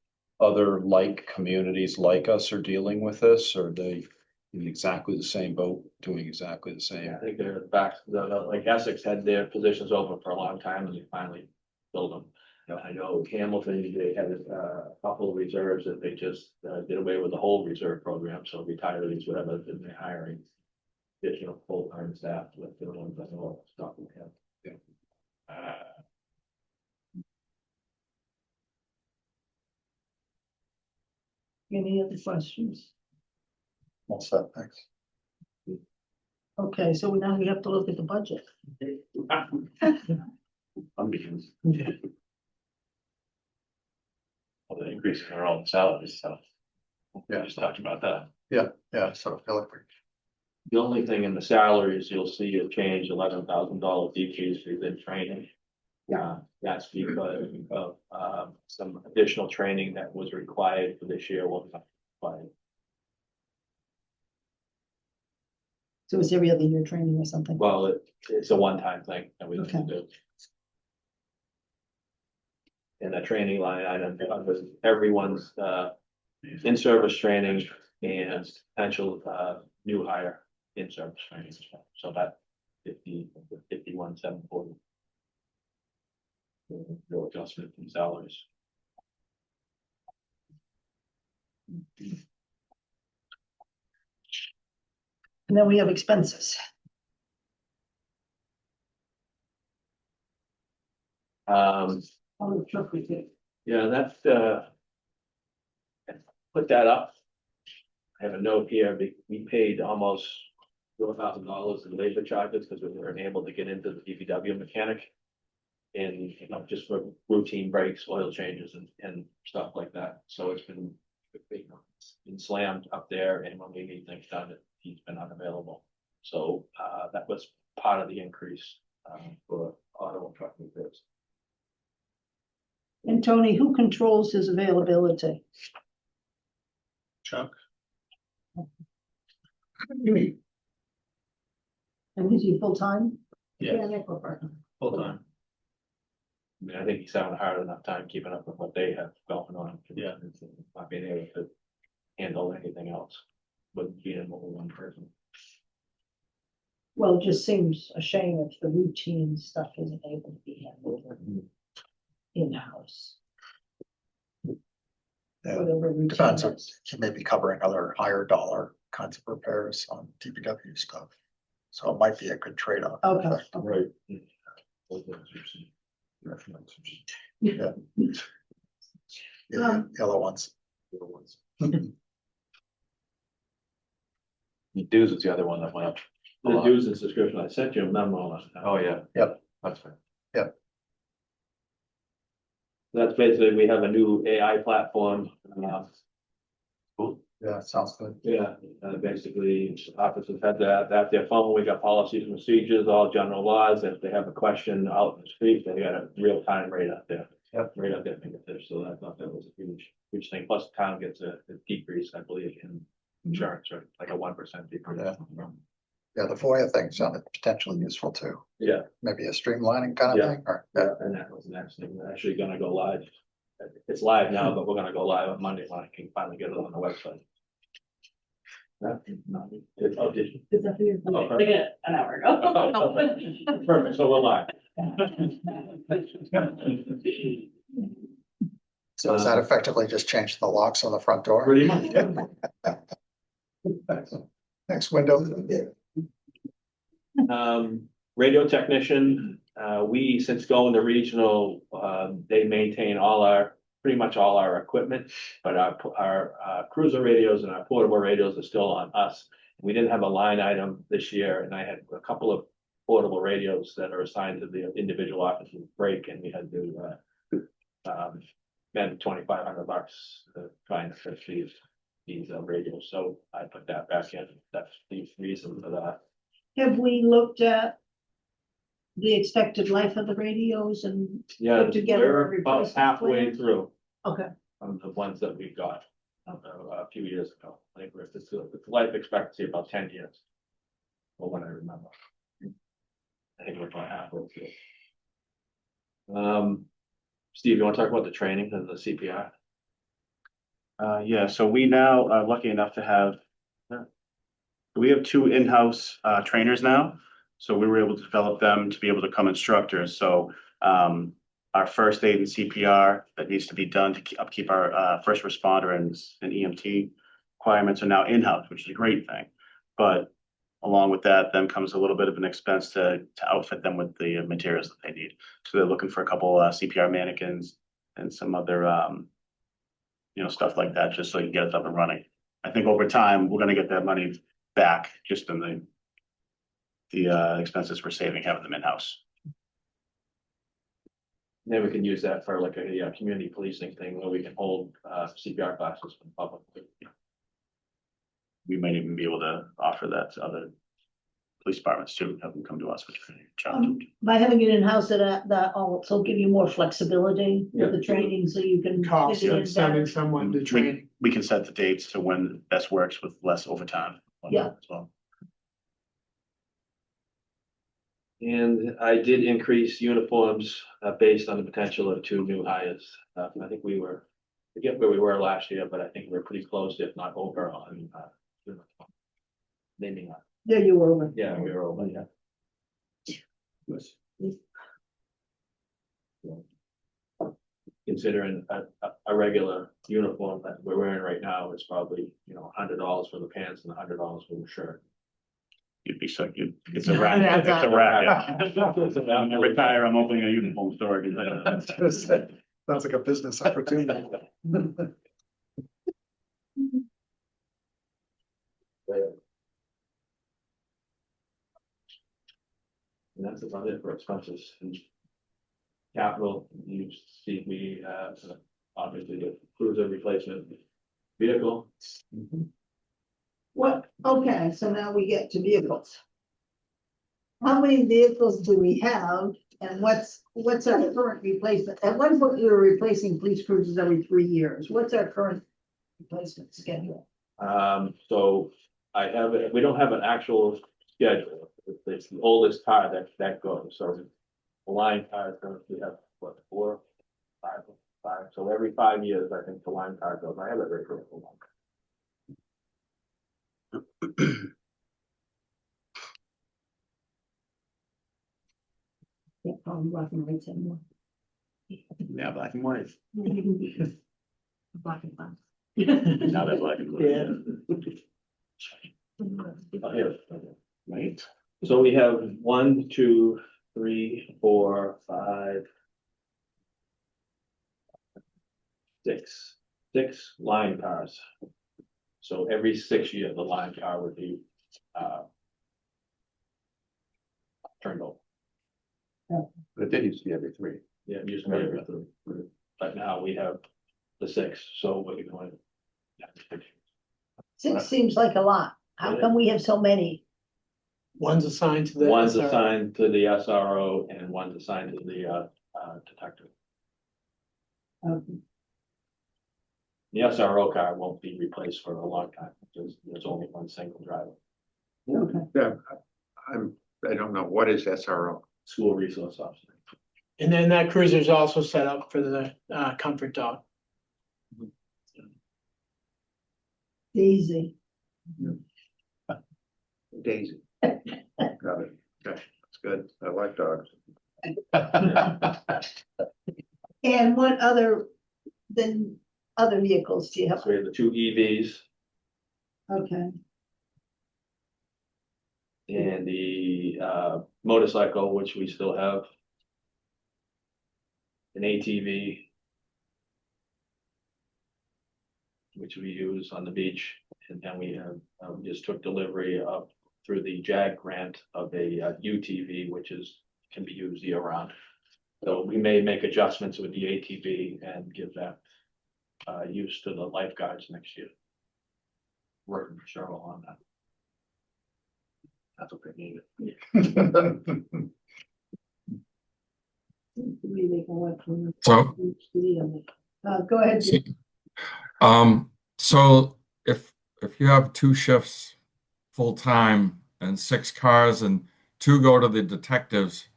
other like communities like us are dealing with this? Or are they in exactly the same boat, doing exactly the same?
Yeah, I think they're back, like Essex had their positions open for a long time and they finally filled them. I know Hamilton, they had a couple of reserves that they just did away with the whole reserve program, so retirees, whatever, then they're hiring additional full-time staff with the ones that know stuff we have.
Any other questions?
Well said, thanks.
Okay, so now we have to look at the budget.
I'm beginning.
Well, the increases are all in salaries, so. We just talked about that.
Yeah, so I feel like we,
The only thing in the salaries, you'll see a change, $11,000 decrease within training. Yeah, that's because of some additional training that was required for this year, wasn't required.
So it's every other year training or something?
Well, it's a one-time thing that we have to
Okay.
do. And the training line item covers everyone's in-service training and potential new hire in-service training. So that 51,740. No adjustment in salaries.
And then we have expenses.
Yeah, that's put that up. I have a note here, we paid almost $4,000 in labor charges because we weren't able to get into the DPW mechanic. And, just for routine breaks, oil changes and stuff like that. So it's been slammed up there, and when we need things done, he's been unavailable. So that was part of the increase for auto and truck repairs.
And Tony, who controls his availability?
Chuck?
And is he full-time?
Yeah,
Or
full time.
I mean, I think he's having a hard enough time keeping up with what they have going on.
Yeah.
Not being able to handle anything else with being only one person.
Well, it just seems a shame if the routine stuff isn't able to be handled in-house.
yeah,
Whatever routine
depends, on-
is.
he may be covering other higher dollar kinds of repairs on DPW stuff. So it might be a good trade-off.
Okay.
Right.
Yeah, yellow ones.
The dues is the other one that went up. a
The
lot.
dues and subscription, I sent you a memo on that.
Oh, yeah.
Yep.
That's fair.
That's basically, we have a new AI platform.
Yeah, sounds good.
Yeah, basically, officers had that, at their phone, we got policies and procedures, all general laws, if they have a question out in the street, they got a real time right up there.
Yep.
Right up there fingertips, so I thought that was a huge thing, plus the town gets a decrease, I believe, in insurance, right, like a 1% decrease.
Yeah, the FOIA thing sounded potentially useful too.
Yeah,
Maybe a streamlining kind of
Yeah.
thing, or,
yeah, and that was the next thing, we're actually gonna go live. It's live now, but we're gonna go live on Monday when I can finally get it on the website. Oh, did you? Oh, perfect.
Like an hour ago.
Perfect, so we're live.
so does that effectively just change the locks on the front door?
Pretty much, yeah.
Next window.
Radio technician, we, since going to regional, they maintain pretty much all our equipment. But our cruiser radios and our portable radios are still on us. We didn't have a line item this year, and I had a couple of portable radios that are assigned to the individual offices break, and we had to spend $2,500 trying to fix these radios. So I put that back in. That's the reason for that.
Have we looked at the expected life of the radios and,
Yeah,
Put together a
we're about
replacement
halfway
plan?
through
okay,
on the ones that we got a few years ago. I think it's life expectancy about 10 years. From what I remember. I think we're about halfway through. Steve, you want to talk about the training and the CPR?
Yeah, so we now are lucky enough to have, we have two in-house trainers now. So we were able to develop them to be able to become instructors. So our first aid and CPR that needs to be done to upkeep our first responder and EMT requirements are now in-house, which is a great thing. But along with that, then comes a little bit of an expense to outfit them with the materials that they need. So they're looking for a couple CPR mannequins and some other stuff like that, just so you can get it up and running. I think over time, we're gonna get that money back just in the expenses we're saving having them in-house.
Then we can use that for like a community policing thing where we can hold CPR classes for the public.
We might even be able to offer that to other police departments too, have them come to us with training.
By having it in-house, that also give you more flexibility with the training, so you can.
Cost
fit it in
of sending
better.
someone to training.
We can set the dates to when best works with less overtime.
Yeah.
As well.
And I did increase uniforms based on the potential of 2 new hires. I think I forget where we were last year, but I think we're pretty close, if not over on uniform. Naming that.
There you were.
Yeah, we were over, yeah. Considering a regular uniform that we're wearing right now is probably, $100 for the pants and $100 for the shirt.
You'd be so, it's a racket, it's a racket. When I retire, I'm opening a uniform store.
Sounds like a business opportunity.
And that's about it for expenses. And capital, you see, we obviously the cruiser replacement vehicle.
What, okay, so now we get to vehicles. How many vehicles do we have, and what's our current replacement? At one point, we were replacing police cruisers every 3 years. What's our current replacement schedule?
So we don't have an actual schedule. It's the oldest car that goes. So the line car, we have what, 4, 5. So every 5 years, I think the line car goes. I have it right for a long.
Can't call them black and whites anymore.
Yeah, black and white.
Black and white.
Now they're black and white.
Oh, here.
Right.
So we have 1, 2, 3, 4, 5, 6 line cars. So every 6 years, the line car would be turned over.
But it did used to be every 3.
Yeah, it used to be every 3, but now we have the 6, so we're going.
6 seems like a lot. How come we have so many?
One's assigned to the.
One's
SRO.
assigned to the SRO and one's assigned to the detective. The SRO car won't be replaced for a long time, because there's only one single driver.
Okay.
Yeah, I don't know, what is SRO?
School resource officer.
And then that cruiser is also set up for the comfort dog.
Easy.
Daisy. Got it. Okay, that's good. I like dogs.
And what other vehicles do you have?
So we have the 2 EVs
Okay,
and the motorcycle, which we still have. An ATV. Which we use on the beach, and then we have just took delivery of through the JAG grant of a UTV, which can be used year round. So we may make adjustments with the ATV and give that use to the lifeguards next year. Working for Cheryl on that. That's what they need.
So,
go ahead.
so if you have 2 shifts full-time and 6 cars and 2 go to the detectives,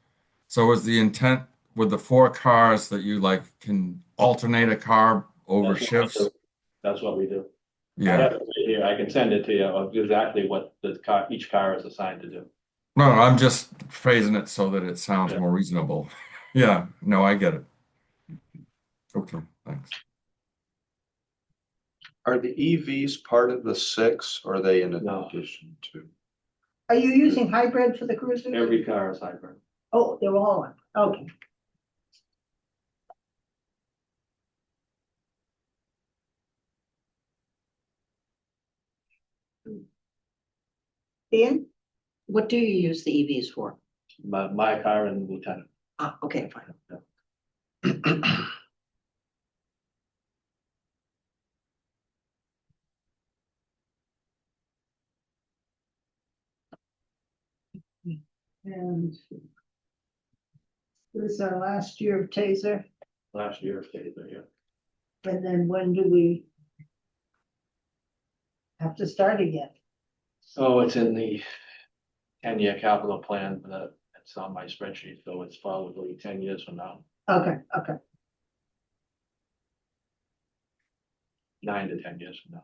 so is the intent with the 4 cars that you like can alternate a car over
That's what we
shifts?
do. That's what we do. I
Yeah.
have it right here, I can send it to you of exactly what each car is assigned to do.
No, I'm just phrasing it so that it sounds
Yeah.
more reasonable. Yeah, no, I get it. Okay, thanks.
Are the EVs part of the 6 or are they in
No.
addition to?
Are you using hybrid for the cruisers?
Every car is hybrid.
Oh, they're all on, okay. Dan?
What do you use the EVs for?
My car and Lieutenant.
Ah, okay, fine.
And this is our last year of TASER,
Last year, okay, but yeah.
and then when do we have to start again?
So it's in the 10-year capital plan that it's on my spreadsheet, so it's probably 10 years from now,
Okay, okay.
9 to 10 years from now.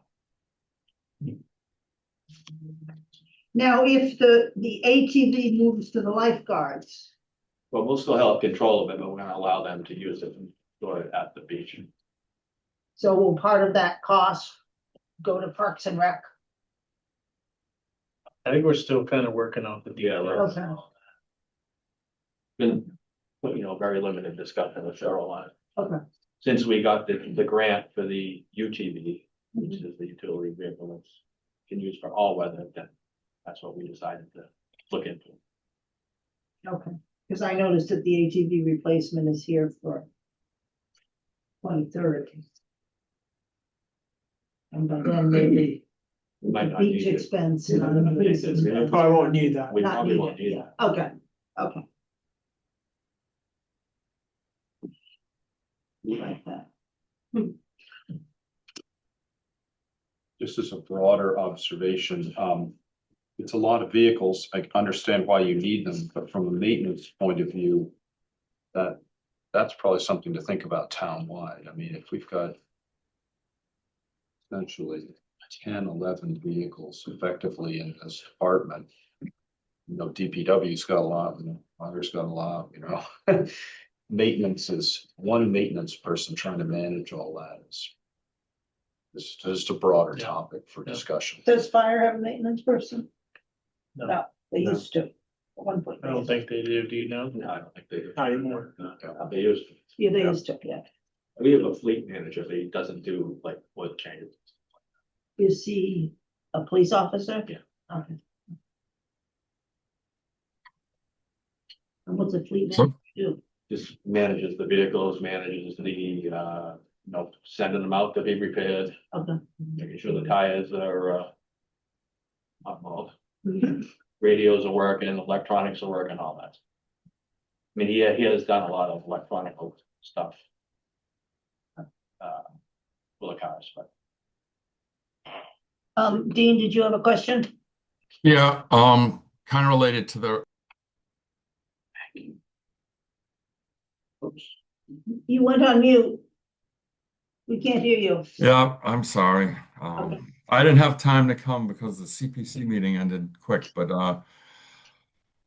Now, if the ATV moves to the lifeguards,
But we'll still have control of it, but we're gonna allow them to use it and store it at the beach.
so will part of that cost go to Parks and Rec?
I think we're still kind of working off the
Yeah,
details.
Okay.
Been, very limited discussion with Cheryl on it.
Okay.
Since we got the grant for the UTV, which is the utility vehicle that's can use for all weather, then that's what we decided to look into.
Okay, because I noticed that the ATV replacement is here for 2030. And by then maybe
We might
the
not
beach
need it.
expense.
Yeah,
and the
I think
police
it's-
expense.
Probably won't need that.
We
Not
probably
need
won't
it,
need
yeah.
that.
Okay, okay. Like that.
Just as a broader observation, it's a lot of vehicles. I understand why you need them, but from a maintenance point of view, that's probably something to think about town-wide. I mean, if we've got essentially 10, 11 vehicles effectively in this department, DPW's got a lot, and others got a lot, Maintenance is one maintenance person trying to manage all that is. This is just a broader
Yeah.
topic for
Yeah.
discussion.
Does fire have a maintenance person?
No.
They
No.
used to, at one point.
I don't think they do you know?
No, I don't think they do.
Not anymore.
No, they used to.
Yeah, they used to, yeah.
We have a fleet manager, but he doesn't do like oil changes.
Is he a police officer?
Yeah.
Okay. And what's a fleet
So-
manager do?
Just manages the vehicles, manages the, sending them out to be repaired,
Okay.
making sure the tires are, radios are working, electronics are working, all that. I mean, he has done a lot of electronic stuff. For the cars, but
Dean, did you have a question?
Yeah, kind of related to the,
You went on mute. We can't hear you.
yeah, I'm sorry.
Okay.
I didn't have time to come because the CPC meeting ended quick, but,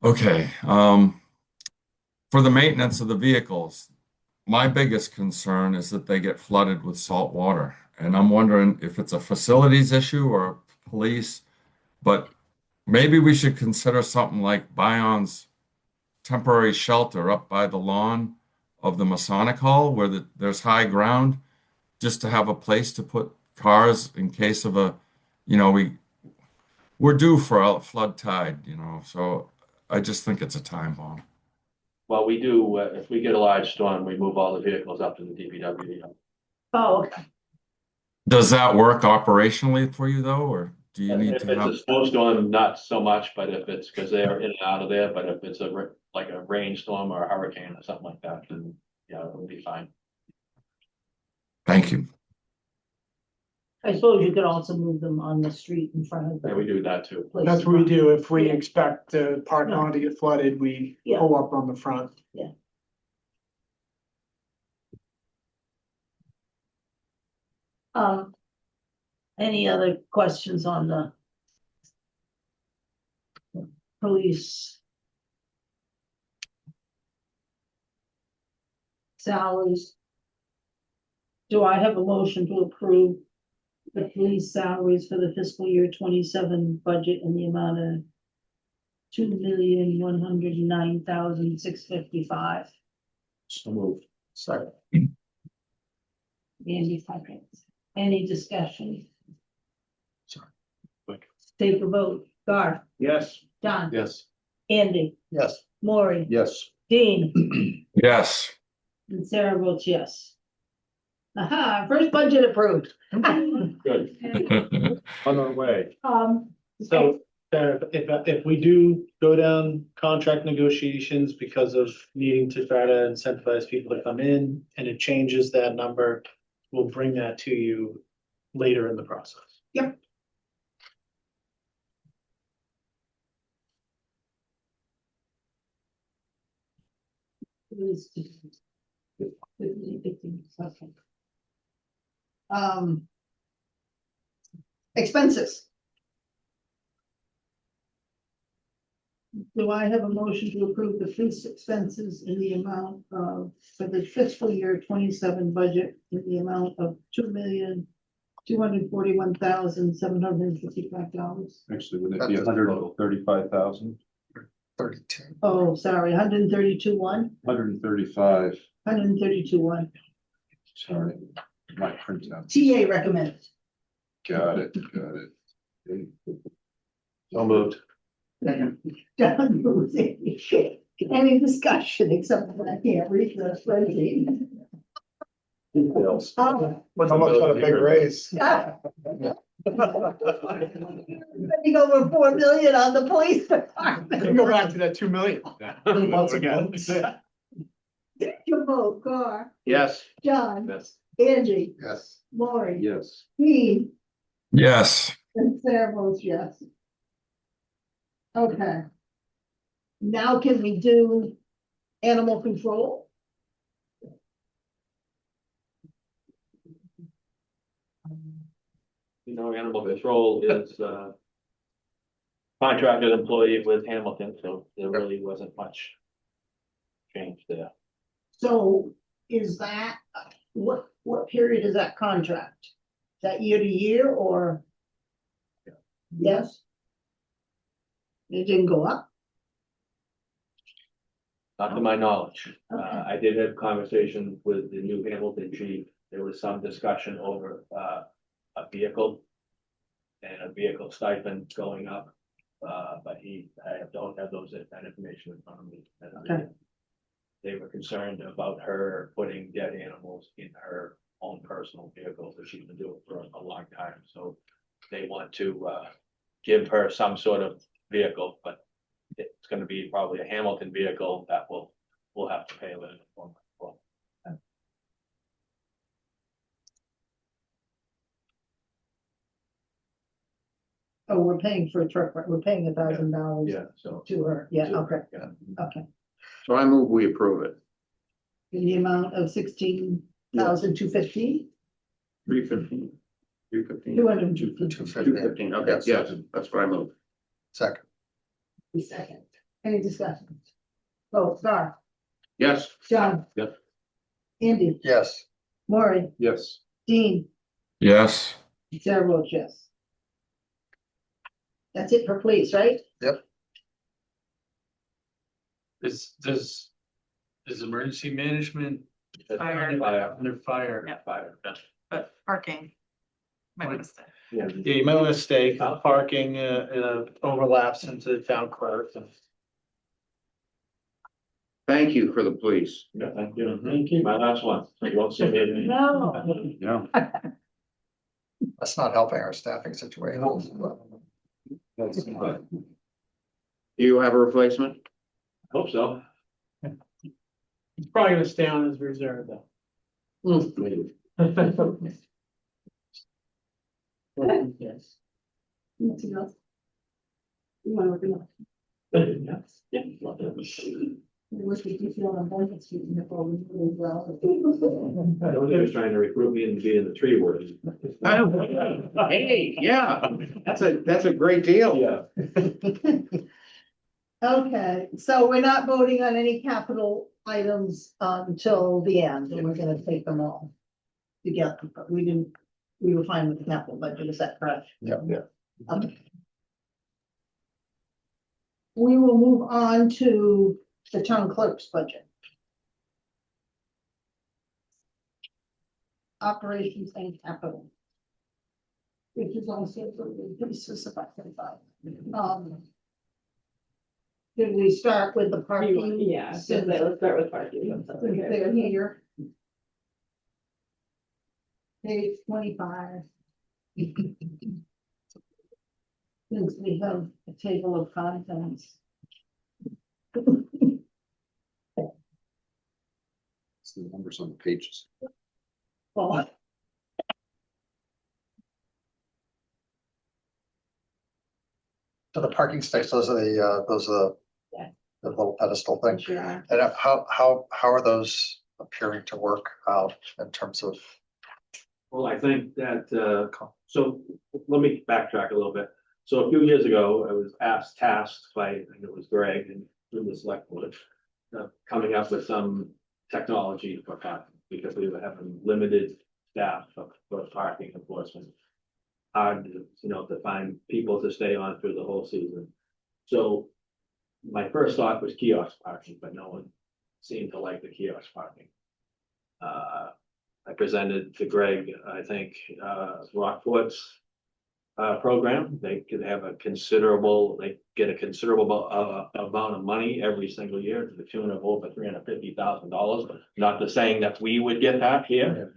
okay. For the maintenance of the vehicles, my biggest concern is that they get flooded with salt water. And I'm wondering if it's a facilities issue or police, but maybe we should consider something like Bayon's temporary shelter up by the lawn of the Masonic Hall where there's high ground, just to have a place to put cars in case of we're due for a flood tide, so I just think it's a time bomb.
well, we do, if we get a large storm, we move all the vehicles up to the DPW.
Oh, okay.
Does that work operationally for you though, or do you need
If
to have?
it's a snowstorm, not so much, but if it's, because they are in and out of there, but if it's like a rainstorm or a hurricane or something like that, then yeah, it'll be fine.
Thank you.
I suppose you could also move them on the street in front of
Yeah, we
the
do that too.
place.
That's what we do. If we
Yeah.
expect the parking lot to get flooded, we
Yeah.
pull up on the front.
Any other questions on the police salaries? Do I have a motion to approve the police salaries for the fiscal year 27 budget in the amount of $2,109,655?
So moved.
Second.
Andy seconds. Any discussion?
Sorry.
Take a vote. Garth,
Yes.
John,
Yes.
Andy,
Yes.
Maury,
Yes.
Dean,
Yes.
and Sarah votes yes. Aha, first budget approved.
Good.
On our way.
So, if we do go down contract negotiations because of needing to try to incentivize people to come in and it changes that number, we'll bring that to you later in the process.
Yep. Okay. Expenses. Do I have a motion to approve the police expenses in the amount of, for the fiscal year 27 budget in the amount of $2,241,755?
Actually, wouldn't
it be
135,000?
32.
Oh, sorry, 132,100,
135,
132,100.
sorry, my printout.
TA recommended.
Got it.
So moved.
John moves in. Any discussion except that I can't read the spreadsheet.
Details.
Oh.
Almost got a big raise.
Spending over 4 million on the police department.
You go back to that 2 million.
Your vote, Gar,
Yes.
John,
Yes.
Angie,
Yes.
Lori,
Yes.
Dean,
Yes.
and Sarah votes yes. Okay. Now can we do animal control?
You know, animal control is, contracted employee with Hamilton, so there really wasn't much change there.
So is that, what period is that contract? Is that year to year or? Yes? It didn't go up?
Not to my knowledge.
Okay.
I did have conversations with the new Hamilton chief. There was some discussion over, a vehicle and a vehicle stipend going up. But I don't have that information in front of me.
Okay.
They were concerned about her putting dead animals in her own personal vehicle that she's been doing for a long time. So they want to, give her some sort of vehicle, but it's gonna be probably a Hamilton vehicle that we'll have to pay a little more.
Oh, we're paying for a truck, right? We're paying $1,000
Yeah, so.
to her. Yeah, okay,
Yeah.
okay.
So I move we approve it.
In the amount of 16,215?
315. 315.
250.
215, okay, yes, that's what I moved.
Second.
Second. Any discussion? Oh, Gar,
Yes.
John.
Yep.
Andy,
Yes.
Maury,
Yes.
Dean,
Yes.
Sarah votes yes. That's it for police, right?
Is emergency management
Fire.
under fire?
Yeah.
Fire.
But parking. Might want to stay.
Yeah.
Yeah, you might want to stay, parking, overlaps into the town clerk.
Thank you for the police.
Yeah, thank you. Thank you. My last one. You won't see me.
No.
Yeah.
That's not helping our staffing situation.
That's
Do you have a replacement?
Hope so.
It's probably gonna stay on as reserve though.
Yes. Anything else? You want to work it out?
Yes. Yeah.
Wish we could feel on Blanket Street and have all the really well.
I don't think he was trying to recruit me into being the tree warden.
Hey, yeah, that's a great deal.
Yeah.
Okay, so we're not voting on any capital items until the end, and we're gonna take them all together, but we were fine with the capital budget, is that correct?
Yeah.
Okay. We will move on to the town clerk's budget. Operations and capital. Which is also pretty specified. Did we start with the parking?
Yeah,
Since
let's start with parking.
they're here. Page 25. Since we have a table of contents.
See the numbers on the pages.
Well,
So the parking sticks, those are the
Yeah.
the little pedestal thing.
sure.
And how are those appearing to work out in terms of?
Well, I think that, so let me backtrack a little bit. So a few years ago, I was tasked by, I think it was Greg and through the select board, coming up with some technology for parking, because we were having limited staff for parking enforcement. Hard, to find people to stay on through the whole season. So my first thought was kiosk parking, but no one seemed to like the kiosk parking. I presented to Greg, I think, Rockport's program. They could have they get a considerable amount of money every single year to the tune of over $350,000. Not the saying that we would get that here,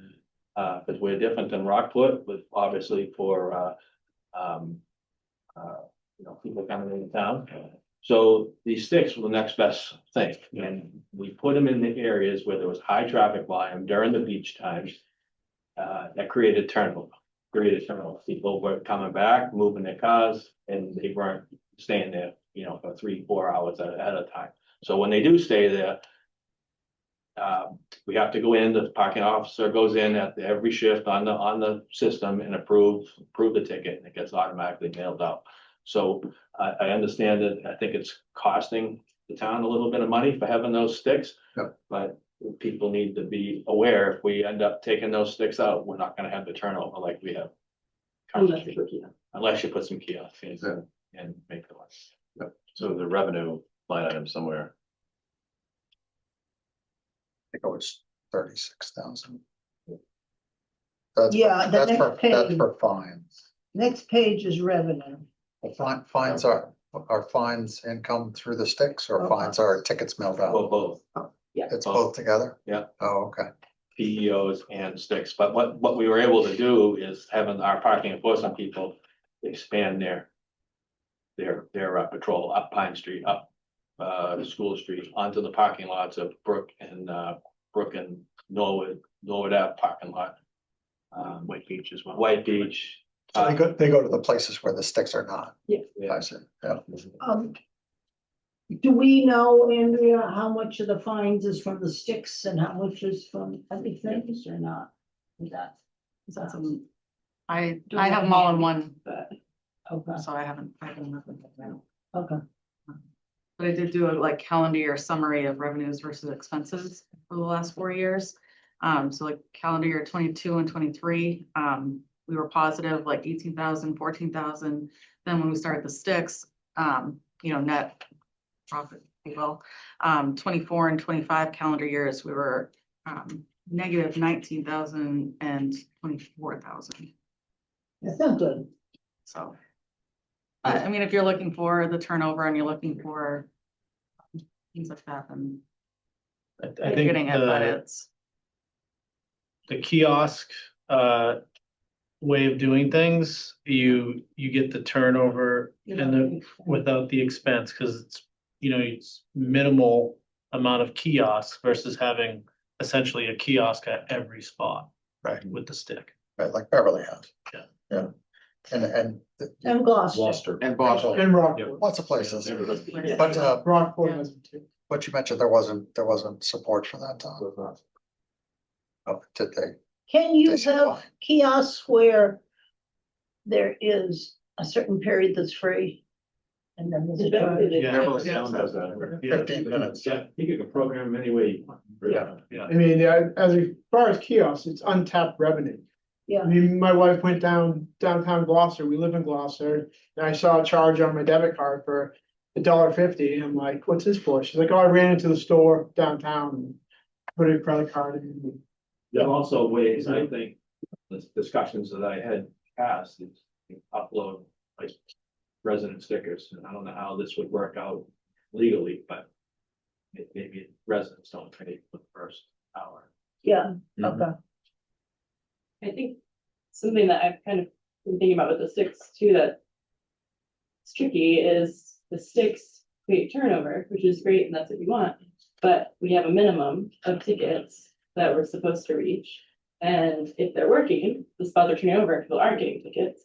because we're different than Rockport, but obviously for people coming into town. So these sticks were the next best thing, and we put them in the areas where there was high traffic volume during the beach times. That created turnover. People were coming back, moving their cars, and they weren't staying there, for 3-4 hours at a time. So when they do stay there, we have to go in, the parking officer goes in at every shift on the system and approve the ticket, and it gets automatically mailed out. So I understand that. I think it's costing the town a little bit of money for having those sticks.
Yep.
But people need to be aware, if we end up taking those sticks out, we're not gonna have the turnover like we have.
Unless
Unless you put some kiosks in
Yeah.
and make the ones.
So the revenue line item somewhere.
I think it was 36,000.
Yeah, the
That's
next
that's
page.
for fines.
Next page is revenue.
Well, fines are fines income through the sticks, or fines are tickets mailed
Well,
out?
both
It's both together?
Yeah.
Oh, okay.
PEOs and sticks, but what we were able to do is having our parking enforcement people expand their patrol up Pine Street, up School Street, onto the parking lots of Brook and Norwood Ave parking lot.
White Beach as well.
White Beach.
So they go to the places where the sticks are not.
Yeah.
I see, yeah.
Do we know, Andrea, how much of the fines is from the sticks and how much is from other things or not? Is that something?
I have them all in one,
Okay,
so I haven't nothing.
okay.
But I did do a calendar year summary of revenues versus expenses for the last 4 years. So calendar year 22 and 23, we were positive 18,000, 14,000. Then when we started the sticks, net profit, if you will, 24 and 25 calendar years, we were negative 19,000 and 24,000.
That's not good.
So, I mean, if you're looking for the turnover and you're looking for things like that, then
I
you're
think
getting it, but it's.
the kiosk way of doing things, you get the turnover and without the expense, because it's minimal amount of kiosks versus having essentially a kiosk at every spot.
Right.
With the stick.
Right, like Beverly has.
Yeah.
Yeah. And
And Gloucester.
And Boston.
And Rockport.
lots of places.
Yeah.
But
Rockport has them too.
But you mentioned there wasn't support for that, Tom. Oh, did they?
Can you
They should
have
fine.
kiosks where there is a certain period that's free? And then there's a charge?
Yeah.
Beverly Sound does that.
Yeah.
15 minutes.
Yeah, you can program them any way you want.
Yeah.
I mean, as far as kiosks, it's untapped revenue.
Yeah.
I mean, my wife went downtown Gloucester, we live in Gloucester, and I saw a charge on my debit card for $1.50, and I'm like, what's this for? She's like, oh, I ran into the store downtown and put a credit card in.
There are also ways, I think, the discussions that I had past is upload like resident stickers, and I don't know how this would work out legally, but maybe residents don't pay for the first hour.
Yeah, okay.
I think something that I've kind of been thinking about with the sticks too, that it's tricky is the sticks create turnover, which is great and that's what you want. But we have a minimum of tickets that we're supposed to reach. And if they're working, the spots are turning over and people aren't getting tickets.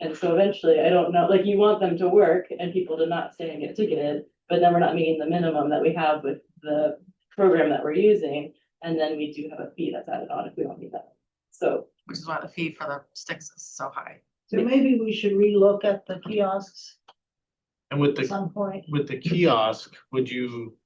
And so eventually, I don't know, like you want them to work and people to not stay and get ticketed, but then we're not meeting the minimum that we have with the program that we're using. And then we do have a fee that's added on if we don't need that. So
Which is why the fee for the sticks is so high.
So maybe we should relook at the kiosks
And with
at
the,
some point.
with the kiosk, would you?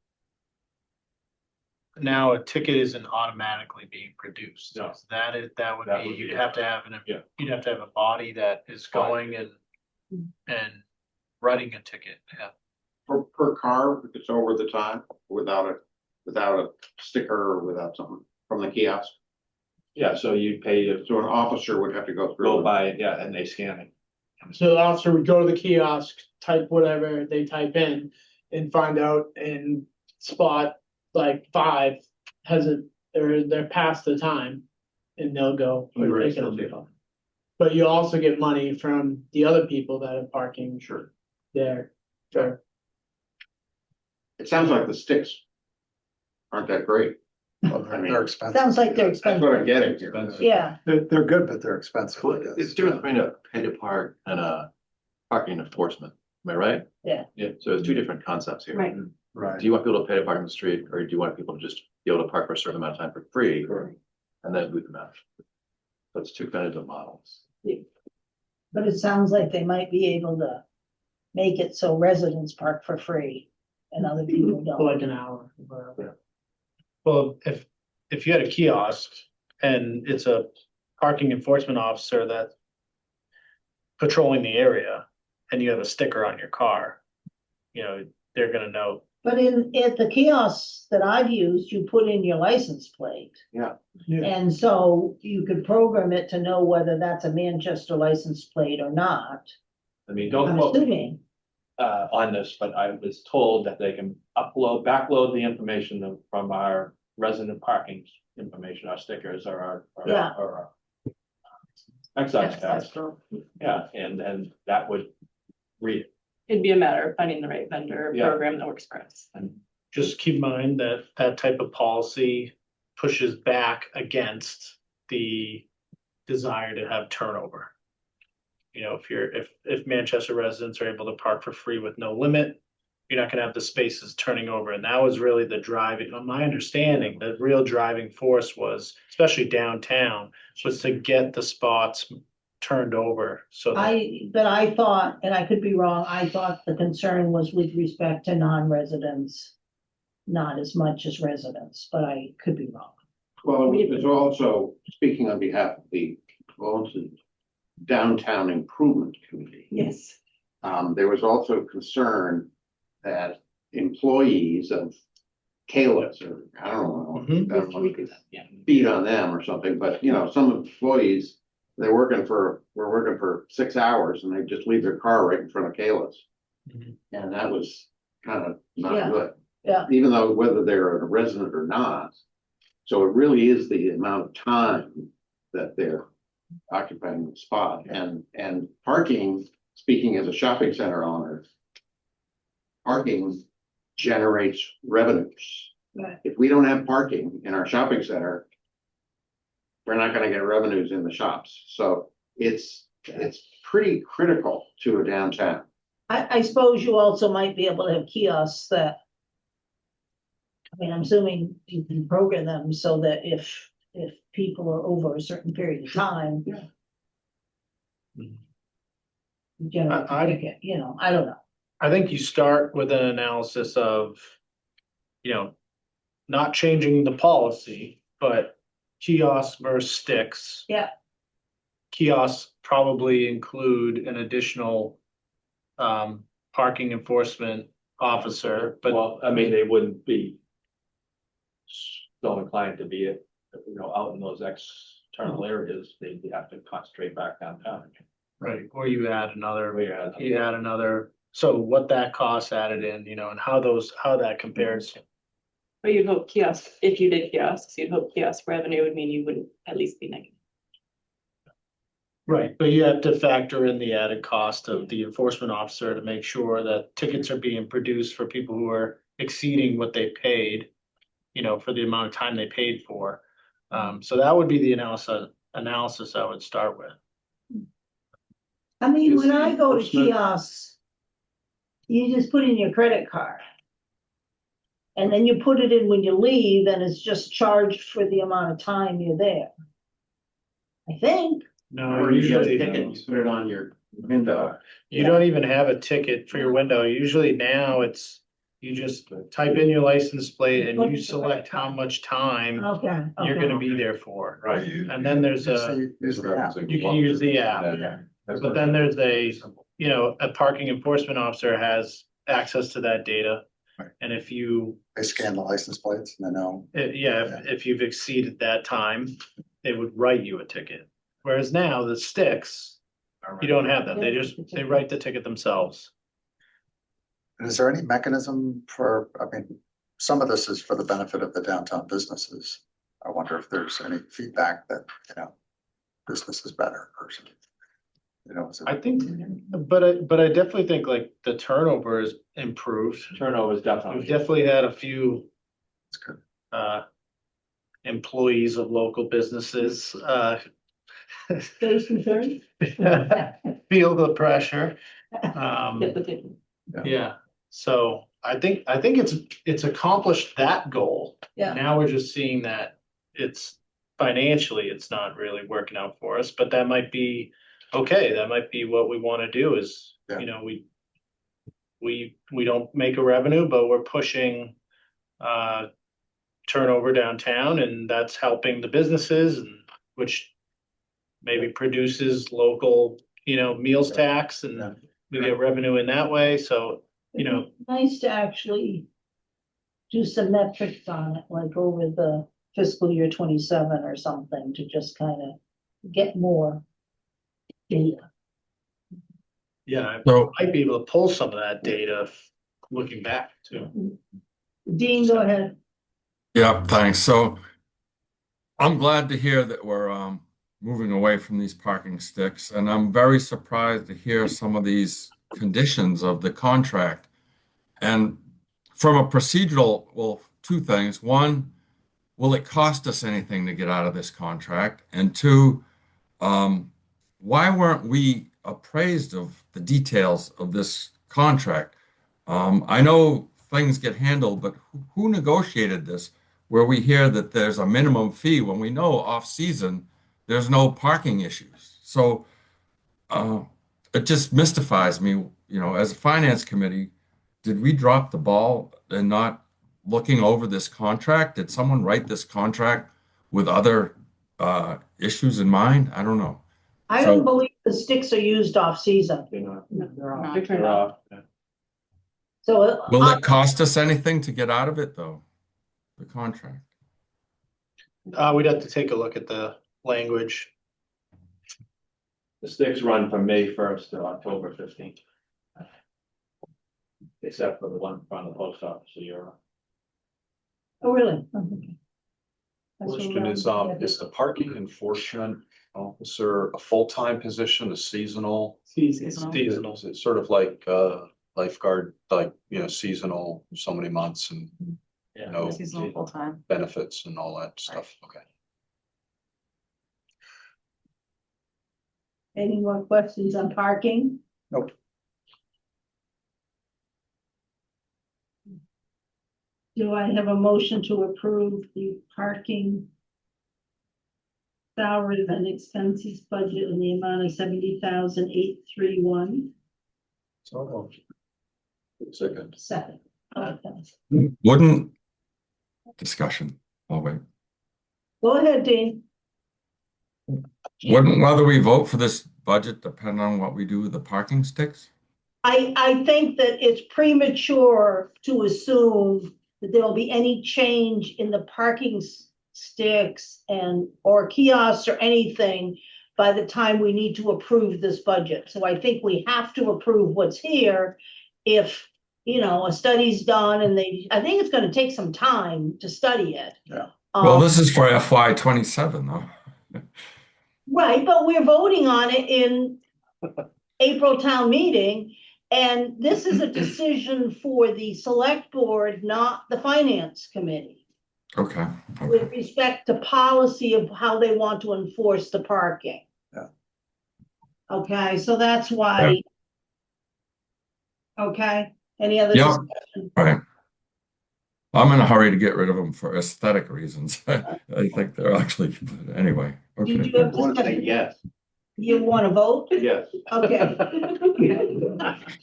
Now a ticket isn't automatically being produced.
No.
That
That
would
would
be,
be
you'd have to have
Yeah.
you'd have to have a body that is going and writing a ticket, yeah.
Per car, if it's over the time, without a sticker or without something from the kiosk.
Yeah, so you pay to
So an officer would have to go
go
through.
by it, yeah, and they scan it.
So the officer would go to the kiosk, type whatever they type in and find out in spot like 5 hasn't, they're past the time and they'll go. pick it up. But you also get money from the other people that are parking
Sure.
there. Sure.
It sounds like the sticks aren't that great. I mean,
They're expensive.
Sounds like they're
that's what I'm
expensive.
getting here.
Yeah,
They're good, but they're expensive. I guess.
It's different between a pay to park and a parking enforcement, am I right?
Yeah.
Yeah.
So it's two different concepts here.
Right.
Right.
Do you want people to pay to park on the street, or do you want people to just be able to park for a certain amount of time for free? And then boot them out? So it's two kind of different models.
but it sounds like they might be able to make it so residents park for free and other people
For
don't.
like an hour. whatever.
Well, if you had a kiosk and it's a parking enforcement officer that patrolling the area and you have a sticker on your car, you know, they're gonna know.
But at the kiosks that I've used, you put in your license plate.
Yeah.
Yeah.
And so you could program it to know whether that's a Manchester license plate or not.
I mean, don't
I'm
quote me
assuming.
on this, but I was told that they can backload the information from our resident parking information, our stickers or
Yeah.
our excise
Yes,
tax.
that's true.
Yeah, and that would read it.
it'd be a matter of finding the right vendor
Yeah.
program that works for us.
Just keep in mind that that type of policy pushes back against the desire to have turnover. You know, if Manchester residents are able to park for free with no limit, you're not gonna have the spaces turning over. And that was really the driving, on my understanding, the real driving force was, especially downtown, was to get the spots turned over. So that
But I thought, and I could be wrong, I thought the concern was with respect to non-residents. Not as much as residents, but I could be wrong.
Well, there's also, speaking on behalf of the Wellington Downtown Improvement Committee.
Yes.
There was also concern that employees of Kalis, or I don't know, I don't know if it's beat on them or something, but you know, some employees, we're working for 6 hours and they just leave their car right in front of Kalis.
Mhm.
And that was kind of
Yeah.
not good.
Yeah.
Even though whether they're a resident or not. So it really is the amount of time that they're occupying the spot and parking, speaking as a shopping center owner. Parking generates revenues.
Right.
If we don't have parking in our shopping center, we're not gonna get revenues in the shops. So it's pretty critical to a downtown.
I suppose you also might be able to have kiosks that I mean, I'm assuming you can program them so that if people are over a certain period of time.
Yeah.
You generate
I-
a ticket, you know, I don't know.
I think you start with an analysis of, you know, not changing the policy, but kiosks versus sticks.
Yeah.
Kiosks probably include an additional parking enforcement officer, but
Well, I mean, they wouldn't be so inclined to be, out in those external areas, they'd have to concentrate back downtown.
right, or you add another,
Where
you add another, so what that cost added in, and how that compares.
But you'd hope kiosks, if you did kiosks, you'd hope kiosk revenue would mean you wouldn't at least be negative.
Right, but you have to factor in the added cost of the enforcement officer to make sure that tickets are being produced for people who are exceeding what they paid, for the amount of time they paid for. So that would be the analysis I would start with.
I mean,
Is
when
the
I go to
enforcement-
kiosks, you just put in your credit card. And then you put it in when you leave and it's just charged for the amount of time you're there. I think.
No,
Or you get a
usually,
ticket, you put it on your window.
you don't even have a ticket for your window. Usually now you just type in your license plate and you select how much time
Okay.
you're
okay.
gonna be there for.
Right.
And then there's
Use the app.
you can use the app. But then there's a parking enforcement officer has access to that data.
Right.
And if you,
They scan the license plates and they know.
if you've exceeded that time, they would write you a ticket. Whereas now the sticks, you don't have that. They write the ticket themselves.
And is there any mechanism some of this is for the benefit of the downtown businesses. I wonder if there's any feedback that, business is better or something. Is it-
I think, but I definitely think like the turnover is improved.
Turnover is
We've
definitely.
definitely had a few
It's good.
employees of local businesses
Those concerns?
feel the pressure.
Get the ticket.
Yeah, so I think it's accomplished that goal.
Yeah.
Now we're just seeing that it's financially, it's not really working out for us, but that might be, okay, that might be what we want to do is,
Yeah.
we don't make a revenue, but we're pushing turnover downtown and that's helping the businesses and which maybe produces local, meals tax
Yeah.
and we get revenue in that way. So,
Nice to actually do some metrics on it, like over the fiscal year 27 or something, to just kind of get more data.
yeah,
So,
I might be able to pull some of that data looking back too.
Dean, go ahead.
yeah, thanks. So I'm glad to hear that we're moving away from these parking sticks, and I'm very surprised to hear some of these conditions of the contract. And from a procedural, well, two things. One, will it cost us anything to get out of this contract? And two, why weren't we appraised of the details of this contract? I know things get handled, but who negotiated this where we hear that there's a minimum fee when we know off-season there's no parking issues? So it just mystifies me, as a finance committee, did we drop the ball in not looking over this contract? Did someone write this contract with other issues in mind? I don't know.
I
So-
don't believe the sticks are used off-season,
They're turned
They're
off.
off. Yeah.
so.
Will it cost us anything to get out of it, though? The contract?
We'd have to take a look at the language.
The sticks run from May 1st to October 15th. Except for the one in front of the post office, so you're.
Oh, really? Okay. That's what
Question is,
we're-
is the parking enforcement officer a full-time position, a seasonal?
Seasonal.
Is it sort of like lifeguard, seasonal, so many months and
Yeah.
no
Seasonal full-time.
benefits and all that stuff? Okay.
Any more questions on parking?
Nope.
Do I have a motion to approve the parking salaries and expenses budget in the amount of 70,831?
Second.
Second. Okay.
Wouldn't discussion, oh wait,
Go ahead, Dean.
wouldn't whether we vote for this budget depend on what we do with the parking sticks?
I think that it's premature to assume that there will be any change in the parking sticks and or kiosks or anything by the time we need to approve this budget. So I think we have to approve what's here. If, you know, a study's done and I think it's gonna take some time to study it.
Yeah.
Well, this is for FY 27 though.
Right, but we're voting on it in April town meeting. And this is a decision for the select board, not the finance committee,
Okay,
with respect to policy of how they want to enforce the parking.
Yeah.
Okay, so that's why. Okay, any other?
Yeah.
discussion?
right. I'm in a hurry to get rid of them for aesthetic reasons. I think they're actually, but anyway,
Did
okay.
you have discussion?
yes.
You want to vote?
Yes.
Okay.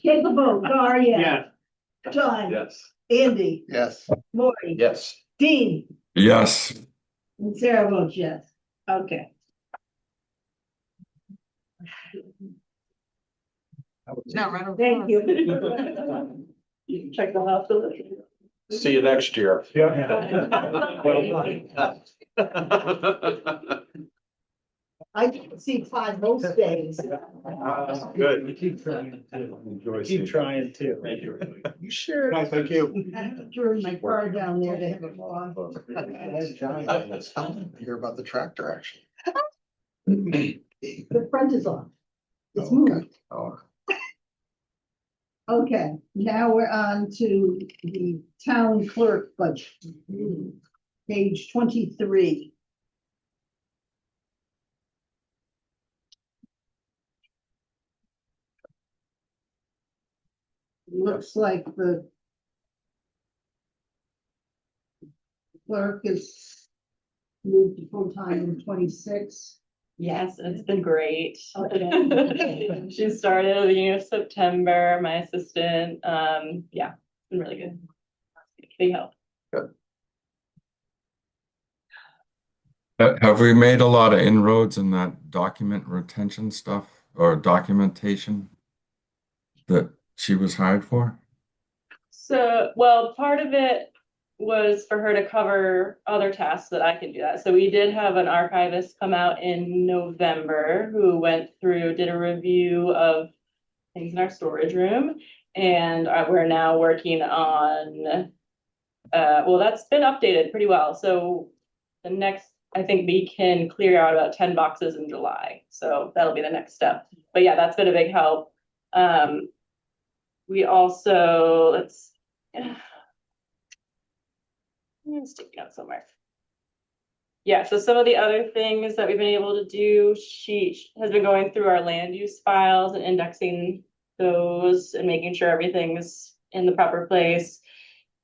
Take the vote, Gar, yeah. John,
Yes.
Andy,
Yes.
Maury,
Yes.
Dean,
Yes,
and Sarah votes yes. Okay.
No, right over.
Thank you.
You can check the house.
See you next year.
I can see five most days.
Good.
Keep trying to.
Thank you.
You sure?
Thank you.
I have to turn my car down there to have it on.
Hear about the tractor, actually.
The front is off. It's
Oh, okay.
moved.
Oh,
Okay, now we're on to the town clerk budget. Page 23. Looks like the clerk is moved to full-time in 26.
Yes, it's been great.
Okay.
She started at the beginning of September, my assistant. Yeah, it's been really good. Big help.
have we made a lot of inroads in that document retention stuff or documentation that she was hired for?
So, well, part of it was for her to cover other tasks that I can do that. So we did have an archivist come out in November who went through, did a review of things in our storage room. And we're now working on, well, that's been updated pretty well. So the next, I think we can clear out about 10 boxes in July. So that'll be the next step. But yeah, that's been a big help. We also, let's, I'm sticking out somewhere. Yeah, so some of the other things that we've been able to do, she has been going through our land use files and indexing those and making sure everything's in the proper place.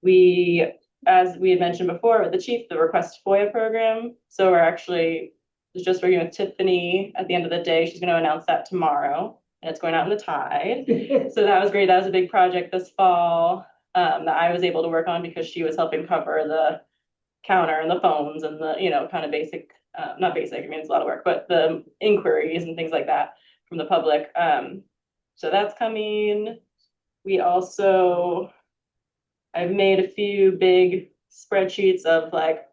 We, as we had mentioned before with the chief, the request FOIA program. So we're actually just working with Tiffany at the end of the day. She's going to announce that tomorrow and it's going out in the Tide. So that was great. That was a big project this fall that I was able to work on because she was helping cover the counter and the phones and the, you know, kind of basic, not basic, I mean, it's a lot of work, but the inquiries and things like that from the public. So that's coming. We also, I've made a few big spreadsheets of like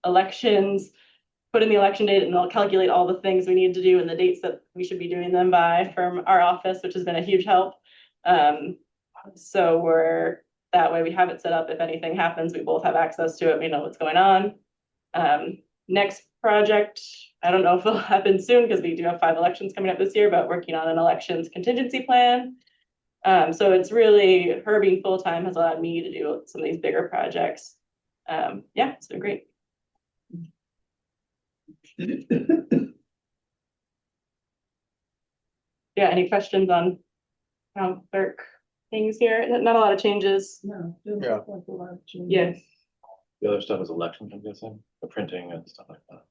elections, put in the election date and I'll calculate all the things we need to do and the dates that we should be doing them by from our office, which has been a huge help. So we're, that way we have it set up. If anything happens, we both have access to it. We know what's going on. Next project, I don't know if it'll happen soon because we do have 5 elections coming up this year, but working on an elections contingency plan. So it's really, her being full-time has allowed me to do some of these bigger projects. Yeah, it's been great. Yeah, any questions on town clerk things here? Not a lot of changes.
No.
Yeah.
Yes.
The other stuff is elections, I'm guessing, the printing and stuff like that.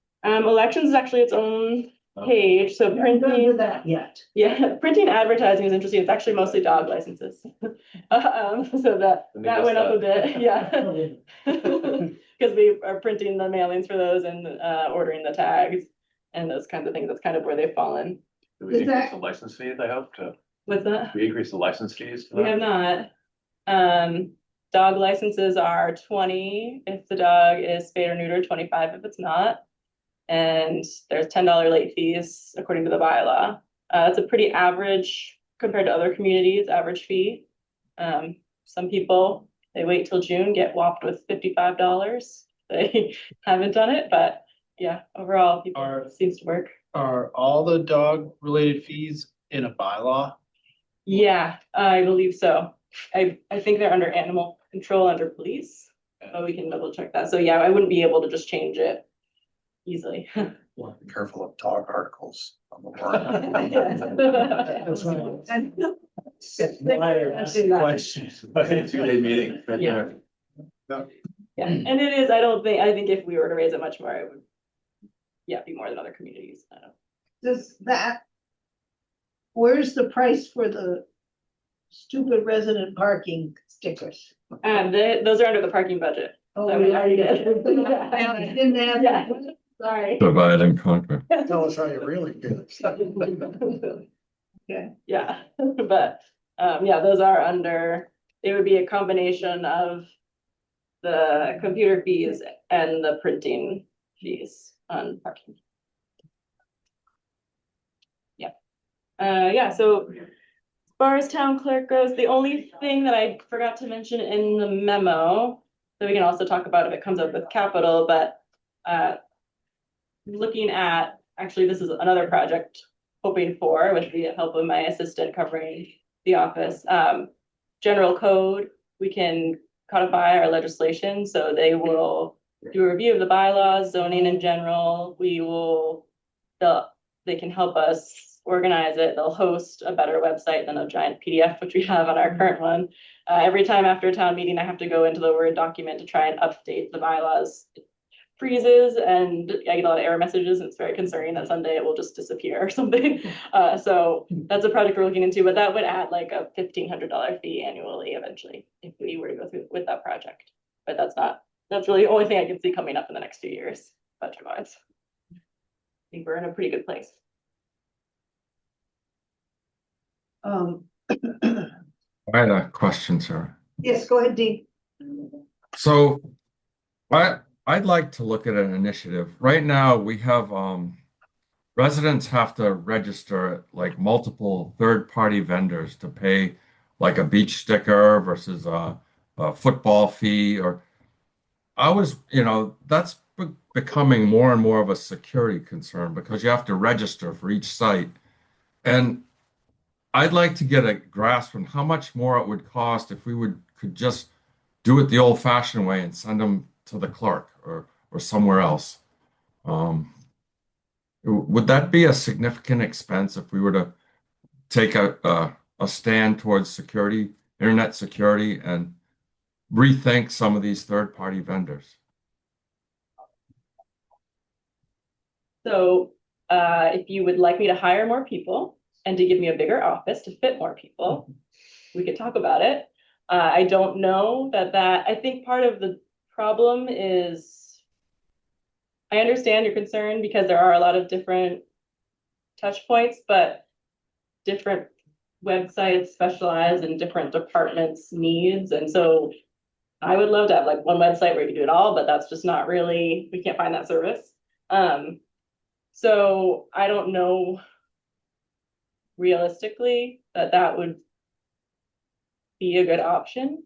Elections is actually its own page, so
We haven't done
printing.
that yet.
Yeah, printing advertising is interesting. It's actually mostly dog licenses. So that
Then they missed
went up a
that.
bit, yeah. Because we are printing the mailings for those and ordering the tags and those kinds of things. That's kind of where they've fallen.
Do we
Is
increase
that-
the license fees, I hope, to,
What's that?
we increase the license fees? for
We
that?
have not. Dog licenses are 20 if the dog is spayed or neutered, 25 if it's not. And there's $10 late fees according to the bylaw. It's a pretty average compared to other communities, average fee. Some people, they wait till June, get whopped with $55. They haven't done it, but yeah, overall, people seems to work.
Are all the dog related fees in a bylaw?
Yeah, I believe so. I think they're under animal control, under police, but we can double check that. So yeah, I wouldn't be able to just change it easily.
Be careful of dog articles on the warrant.
That's right.
Questions.
2-day meeting. right
Yeah.
there.
Yeah, and it is, I think if we were to raise it much more, it would, yeah, be more than other communities. I don't know.
Does that? Where's the price for the stupid resident parking stickers?
Those are under the parking budget.
Oh,
I mean, I
I
did.
didn't ask.
Yeah. Sorry.
Divide and conquer.
Tell us how you really feel.
Okay.
Yeah, but, yeah, those are under, it would be a combination of the computer fees and the printing fees on parking. Yeah. Yeah, so as far as town clerk goes, the only thing that I forgot to mention in the memo, that we can also talk about if it comes up with capital, but, looking at, actually, this is another project hoping for with the help of my assistant covering the office. General code, we can codify our legislation, so they will do a review of the bylaws, zoning in general. They can help us organize it. They'll host a better website than a giant PDF, which we have on our current one. Every time after a town meeting, I have to go into the Word document to try and update the bylaws. It freezes and I get a lot of error messages, and it's very concerning that someday it will just disappear or something. So that's a project we're looking into, but that would add like a $1,500 fee annually eventually if we were to go through with that project. But that's really the only thing I can see coming up in the next 2 years, budget wise. I think we're in a pretty good place.
I had a question, sir.
Yes, go ahead, Dean.
So I'd like to look at an initiative. Right now, we have residents have to register like multiple third-party vendors to pay like a beach sticker versus a football fee, or that's becoming more and more of a security concern because you have to register for each site. And I'd like to get a grasp on how much more it would cost if we could just do it the old-fashioned way and send them to the clerk or somewhere else. Would that be a significant expense if we were to take a stand towards security, internet security, and rethink some of these third-party vendors?
So if you would like me to hire more people and to give me a bigger office to fit more people, we could talk about it. I don't know I think part of the problem is, I understand your concern because there are a lot of different touch points, but different websites specialize in different departments' needs. And so I would love to have like one website where you can do it all, but that's just not really, we can't find that service. So I don't know realistically that would be a good option.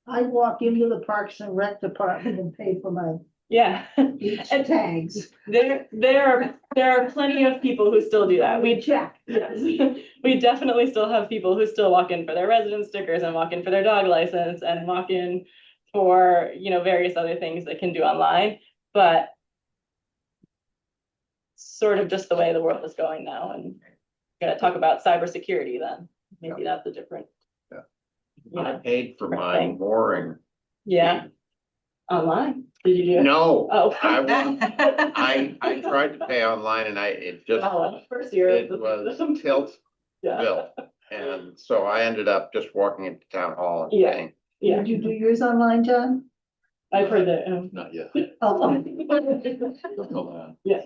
I walk into the Parks and Rec department and pay for my
Yeah.
beach tags.
There are plenty of people who still do that. We
check.
Yes, we definitely still have people who still walk in for their resident stickers and walk in for their dog license and walk in for, various other things they can do online. But sort of just the way the world is going now, and gonna talk about cybersecurity then. Maybe that's a different.
I paid for my mooring.
Yeah, Online, did you do it?
No,
Oh.
I tried to pay online and it just,
First year.
it was tilt
Yeah,
bill. And so I ended up just walking into town hall and
Yeah.
paying.
yeah,
Did you do yours online, John?
I've heard that,
Not yet.
Oh,
Hold on.
yeah.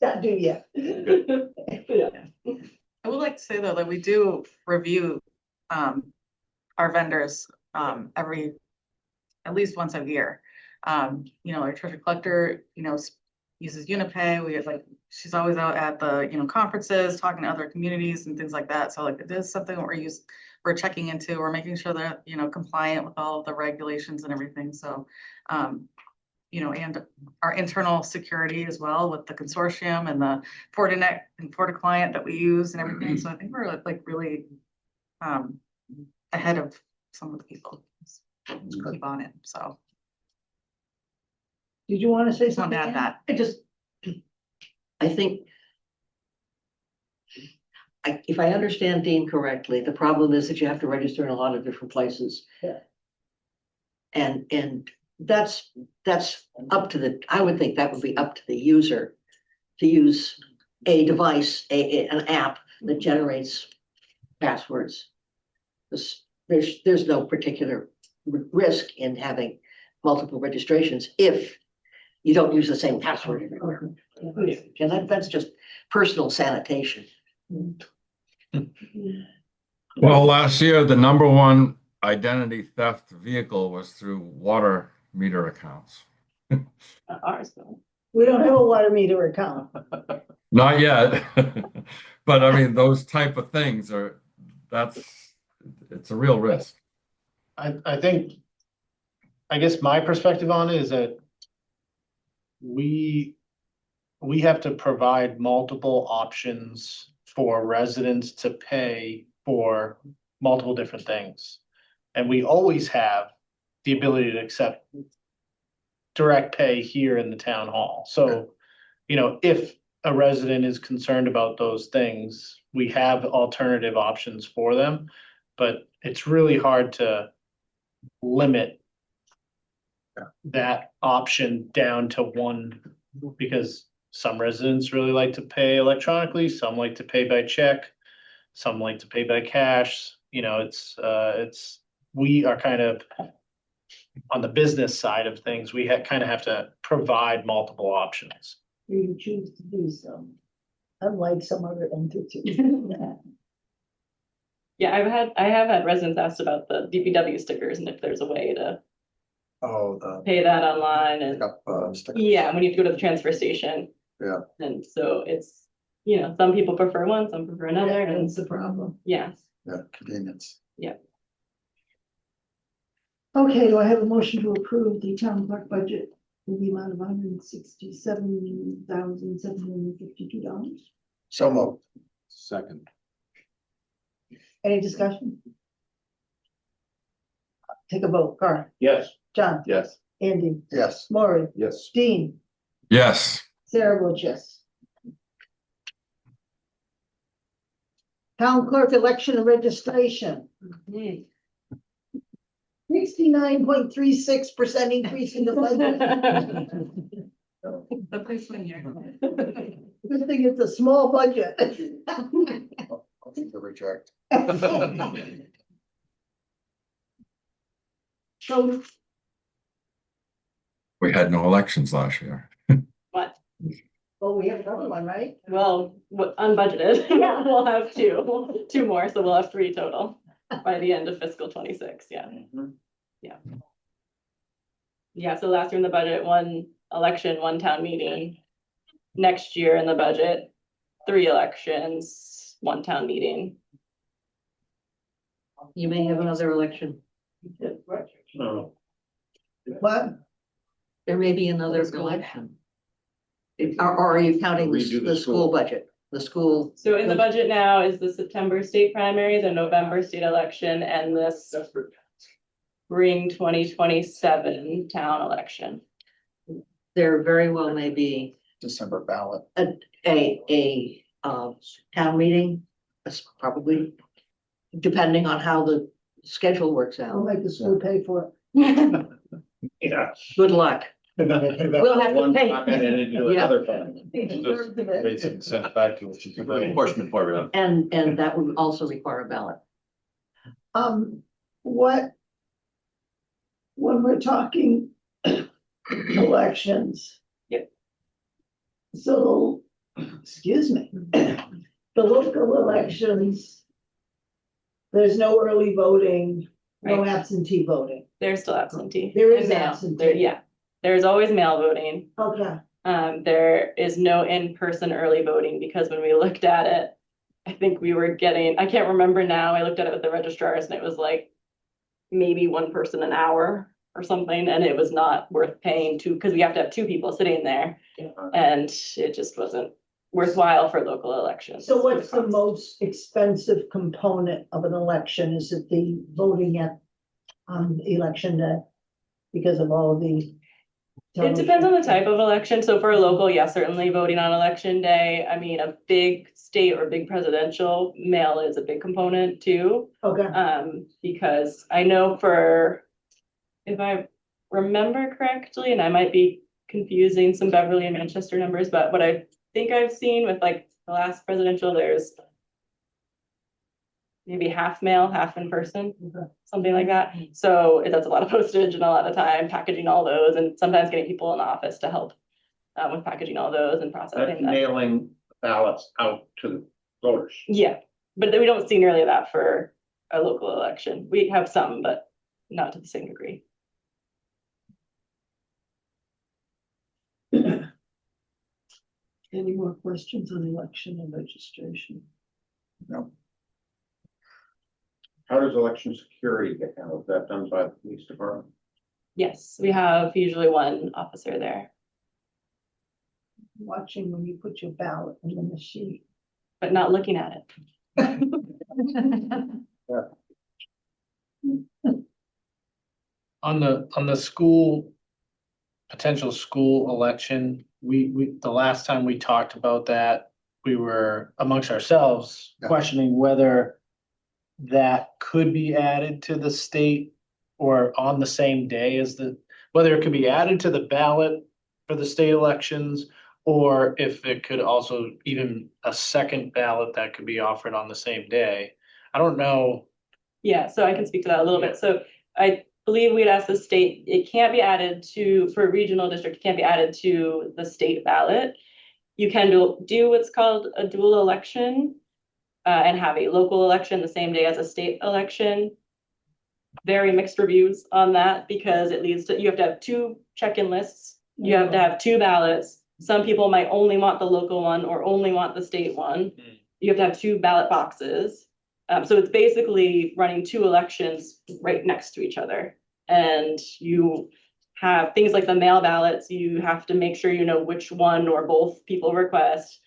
not do yet.
Yeah.
I would like to say though, that we do review, our vendors, at least once a year. Our treasure collector, uses Unipay. We have she's always out at the, conferences, talking to other communities and things like that. So it is something that we're checking into, we're making sure that, compliant with all of the regulations and everything. So, and our internal security as well with the consortium and the Fortinet and FortiClient that we use and everything. So I think we're really, ahead of some of the people. Keep on it, so.
Did you want to say
Just want
something?
to add
Ann?
that.
I think. If I understand Dean correctly, the problem is that you have to register in a lot of different places.
Yeah.
And that's up to I would think that would be up to the user to use a device, an app that generates passwords. There's no particular risk in having multiple registrations if you don't use the same password everywhere. And that's just personal sanitation.
Well, last year, the number one identity theft vehicle was through water meter accounts.
Ours though.
We don't have a water meter account.
Not yet. But I mean, those type of things it's a real risk.
I think, I guess my perspective on it is that we have to provide multiple options for residents to pay for multiple different things. And we always have the ability to accept direct pay here in the town hall. So, if a resident is concerned about those things, we have alternative options for them. But it's really hard to limit that option down to one, because some residents really like to pay electronically, some like to pay by check, some like to pay by cash. We are kind of on the business side of things, we kind of have to provide multiple options.
You choose to do so, unlike some other entities.
Yeah, I have had residents asked about the DPW stickers and if there's a way to
The
pay that online and,
stickers.
yeah, when you have to go to the transfer station.
Yeah.
And so it's, some people prefer one, some prefer another, and
That's the problem.
yeah,
Yeah, convenience.
Okay, do I have a motion to approve the town clerk budget in the amount of $167,752?
So moved.
Second.
Any discussion? Take a vote, Carl,
Yes.
John,
Yes.
Andy,
Yes.
Maury,
Yes.
Dean,
Yes.
Sarah votes yes. Town clerk election and registration. 69.36% increase in the budget.
The policeman here.
Good thing it's a small budget.
I'll think to reject.
So,
We had no elections last year.
what,
oh, we have another one, right?
well, unbudgeted, we'll have two more, so we'll have 3 total by the end of fiscal 26, yeah. Yeah, so last year in the budget, 1 election, 1 town meeting. Next year in the budget, 3 elections, 1 town meeting.
You may have another election.
What?
There may be another election. Or are you counting
Redo
the school budget? The school,
So in the budget now is the September state primary, the November state election, and this spring 2027 town election.
there very well may be
December ballot.
a town meeting, that's probably, depending on how the schedule works
I'll
out.
make the school pay for it.
Yeah.
Good luck. We'll have to
One
pay.
pocket and into
Yeah.
another fund.
Just basically sent back to us.
Enforcement formula.
And that would also require a ballot.
What? When we're talking elections.
Yep.
So, excuse me, the local elections. There's no early voting, no
Right.
absentee voting.
There's still absentee.
There is
and mail.
absentee.
Yeah, there's always mail voting.
Okay,
There is no in-person early voting because when we looked at it, I think we were getting, I can't remember now, I looked at it with the registrars and it was like maybe one person an hour or something, and it was not worth paying to, because we have to have two people sitting there. And it just wasn't worthwhile for local elections.
so what's the most expensive component of an election? Is it the voting on election day? Because of all of the.
It depends on the type of election. So for a local, yes, certainly voting on election day. I mean, a big state or big presidential, mail is a big component too.
Okay,
Because I know if I remember correctly, and I might be confusing some Beverly and Manchester numbers, but what I think I've seen with like the last presidential, there's maybe half mail, half in person, something like that. So that's a lot of postage and a lot of time packaging all those, and sometimes getting people in the office to help with packaging all those and processing them.
Mailing ballots out to the voters.
Yeah, but we don't see nearly that for a local election. We have some, but not to the same degree.
any more questions on election and registration?
No.
How does election security get handled? Is that done by the police department?
Yes, we have usually one officer there,
Watching when you put your ballot in the machine.
but not looking at it.
On the school, potential school election, the last time we talked about that, we were amongst ourselves
Yeah.
questioning whether that could be added to the state or on the same day as whether it could be added to the ballot for the state elections, or if it could also even a second ballot that could be offered on the same day. I don't know.
Yeah, so I can speak to that a little bit. So I believe we'd asked the state, it can't be added for a regional district, it can't be added to the state ballot. You can do what's called a dual election and have a local election the same day as a state election. Very mixed reviews on that because it leads to, you have to have two check-in lists. You have to have two ballots. Some people might only want the local one or only want the state one. You have to have two ballot boxes. So it's basically running two elections right next to each other. And you have things like the mail ballots, you have to make sure you know which one or both people request.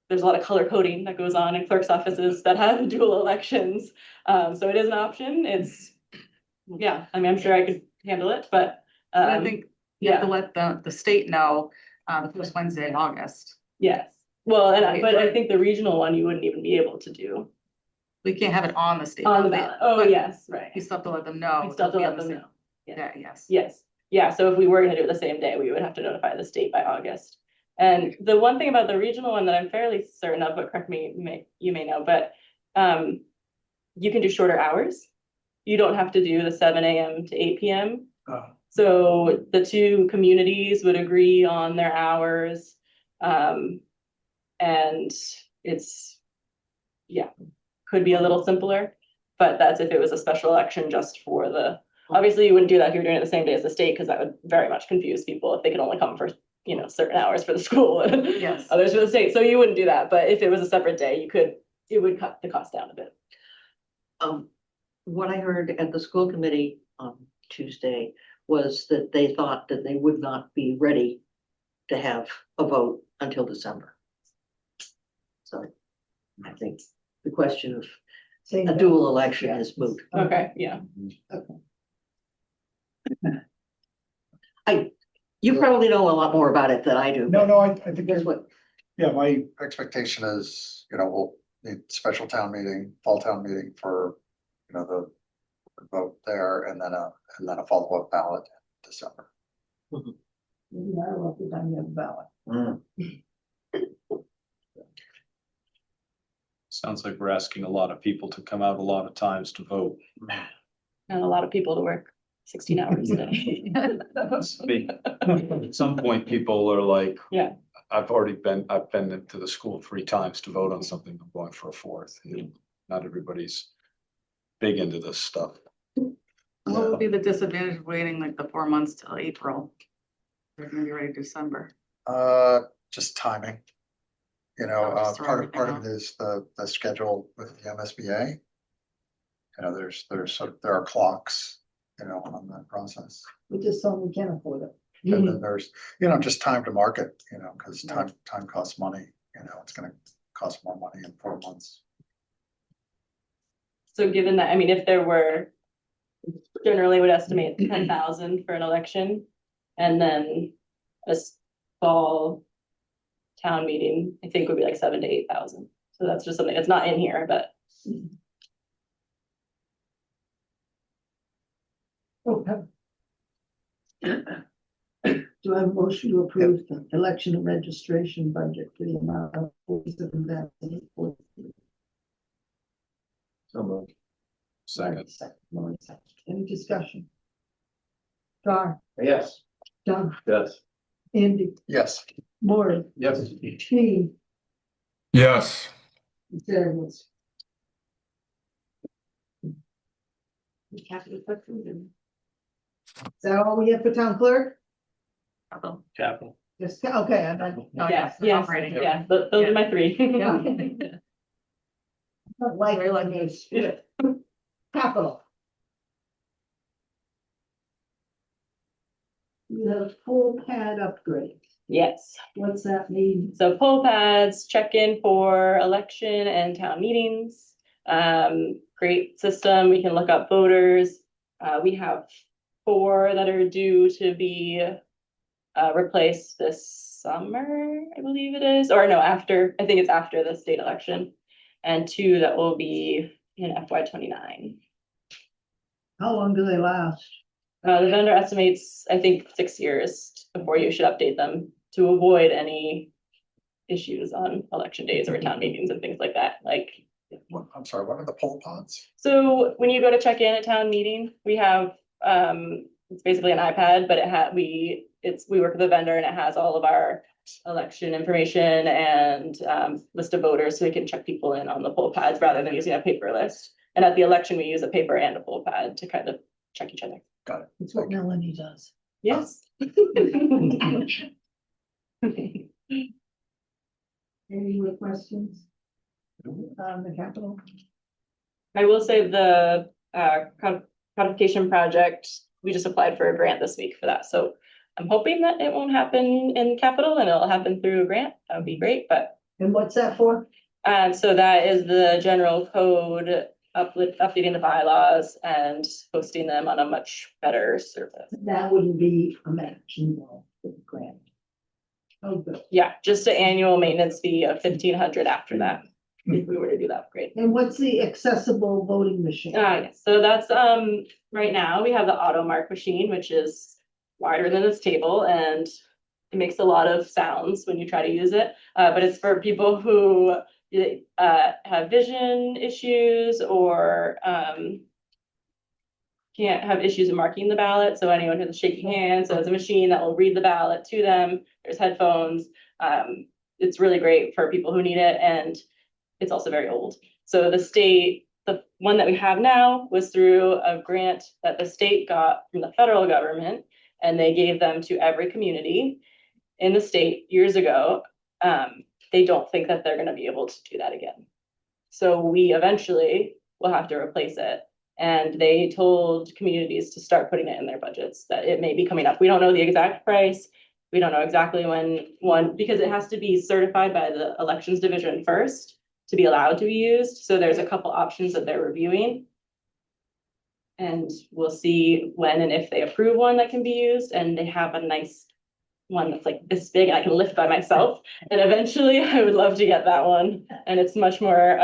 There's a lot of color coding that goes on in clerk's offices that have dual elections. So it is an option. Yeah, I mean, I'm sure I could handle it, but.
I think you have to let the state know, the first Wednesday in August.
Yes, well,
Right.
but I think the regional one you wouldn't even be able to do
We can't have it on the state.
on the ballot. Oh,
but
yes, right.
You still have to let them know.
You still have to
it'll
let
be on
them
the
know.
same- Yeah, yes.
Yes, yeah, so if we were gonna do it the same day, we would have to notify the state by August. And the one thing about the regional one that I'm fairly certain of, but correct me, you may know, but you can do shorter hours. You don't have to do the 7 AM to 8 PM.
Oh.
So the two communities would agree on their hours. And it's, yeah, could be a little simpler, but that's if it was a special election just for obviously you wouldn't do that if you're doing it the same day as the state, because that would very much confuse people if they could only come for, certain hours for the school and
Yes.
others for the state. So you wouldn't do that, but if it was a separate day, it would cut the cost down a bit.
What I heard at the school committee on Tuesday was that they thought that they would not be ready to have a vote until December. So I think the question of a dual election is moot.
Okay, yeah.
You probably know a lot more about it than I do.
No, no, I think
Here's what,
yeah, my expectation is, we'll need special town meeting, fall town meeting for, the vote there and then a follow-up ballot December.
Maybe I love the time you have a ballot.
Sounds like we're asking a lot of people to come out a lot of times to vote.
And a lot of people to work 16 hours a day.
I mean, at some point, people are like.
Yeah.
I've been to the school 3 times to vote on something, I'm going for a 4th, not everybody's big into this stuff.
What would be the disadvantage of waiting like the 4 months till April? They're gonna be ready December.
Just timing. You know,
Just throw
part
everything
of it is the schedule with the MSBA. You know, there are clocks, you know, on that process.
We just so we can't afford it.
And then there's, you know, just time to market, you know, because time costs money, you know, it's gonna cost more money in 4 months.
So given that, I mean, if there were, generally would estimate 10,000 for an election. And then a fall town meeting, I think would be like 7,000 to 8,000. So that's just something that's not in here, but
Okay. Do I have a motion to approve the election and registration budget for the amount of $47,843?
So moved. Second.
Lauren second. Any discussion? Dar,
Yes.
Doug,
Yes.
Andy,
Yes.
Maury,
Yes.
Steve,
Yes,
Sarah was. Is that all we have for town clerk?
Capital.
Capital.
Yes, okay, and then.
yeah, yeah,
operating.
yeah, those are my 3.
Yeah. Not like this. Capital. You have a full pad upgrade.
Yes.
What's that mean?
So poll pads, check in for election and town meetings. Great system. We can look up voters. We have 4 that are due to be replaced this summer, I believe it is, or no, after, I think it's after the state election. And 2 that will be in FY29.
How long do they last?
The vendor estimates, I think, 6 years before you should update them to avoid any issues on election days or town meetings and things like that. Like,
I'm sorry, what are the poll pods?
so when you go to check in at town meeting, we have, it's basically an iPad, but we work with a vendor and it has all of our election information and list of voters, so we can check people in on the poll pads rather than using a paper list. And at the election, we use a paper and a poll pad to kind of check each other.
Got it.
It's what Melanie does.
Yes.
Any more questions? On the capital?
I will say the codification project, we just applied for a grant this week for that, so I'm hoping that it won't happen in capital and it'll happen through a grant. That would be great, but
And what's that for?
so that is the general code, updating the bylaws and posting them on a much better service.
That wouldn't be a match involved with the grant. Oh, good.
Yeah, just an annual maintenance fee of 1,500 after that, if we were to do that upgrade.
And what's the accessible voting machine?
Yes, so that's, right now, we have the auto mark machine, which is wider than this table, and it makes a lot of sounds when you try to use it. But it's for people who have vision issues or can't have issues in marking the ballot. So anyone who's shaking hands, so it's a machine that will read the ballot to them. There's headphones. It's really great for people who need it, and it's also very old. So the one that we have now was through a grant that the state got from the federal government, and they gave them to every community in the state years ago. They don't think that they're going to be able to do that again. So we eventually will have to replace it. And they told communities to start putting it in their budgets, that it may be coming up. We don't know the exact price. We don't know exactly when, because it has to be certified by the elections division first to be allowed to be used. So there's a couple options that they're reviewing. And we'll see when and if they approve one that can be used. And they have a nice one that's like this big, I can lift by myself. And eventually I would love to get that one. And it's much more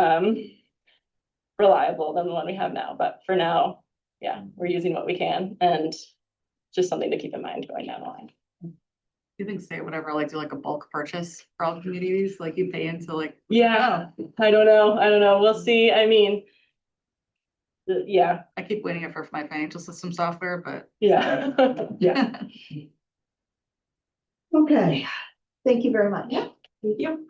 reliable than the one we have now. But for now, yeah, we're using what we can. And just something to keep in mind going down the line.
You think say whatever, like do like a bulk purchase for all communities, like you pay into like.
Yeah, I don't know, we'll see, I mean. Yeah,
I keep waiting it for my financial system software, but.
yeah, yeah,
Okay, thank you very much.
thank you.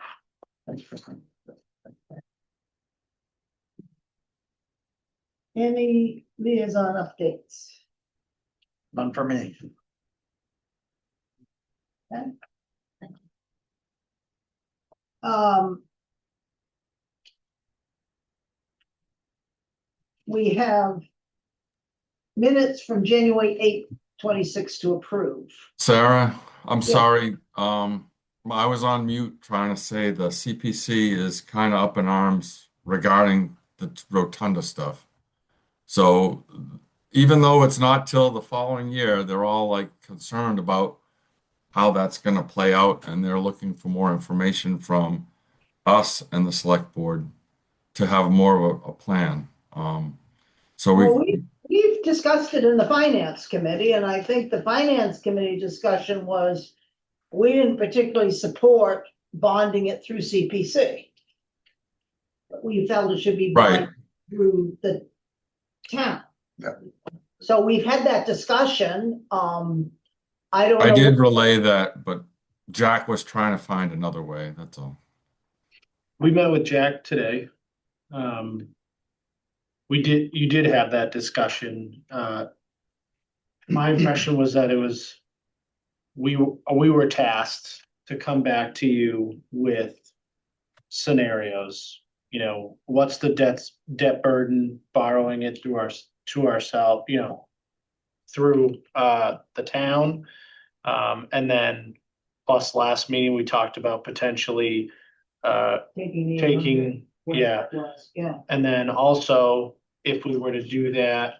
Any liaison updates?
None for me.
Um. We have minutes from January 8th, 26 to approve.
Sarah, I'm
Yeah.
sorry. I was on mute trying to say the CPC is kind of up in arms regarding the rotunda stuff. So even though it's not till the following year, they're all like concerned about how that's going to play out, and they're looking for more information from us and the select board to have more of a plan. So
Well,
we,
we've discussed it in the finance committee, and I think the finance committee discussion was, we didn't particularly support bonding it through CPC. But we felt it should be
Right.
bonded through the town.
Yeah.
So we've had that discussion, I don't
I
know.
did relay that, but Jack was trying to find another way, that's all.
We met with Jack today. You did have that discussion. My impression was that it was, we were tasked to come back to you with scenarios. You know, what's the debt burden, borrowing it through to ourselves, you know, through the town. And then plus last meeting, we talked about potentially taking, yeah.
Yeah,
And then also, if we were to do that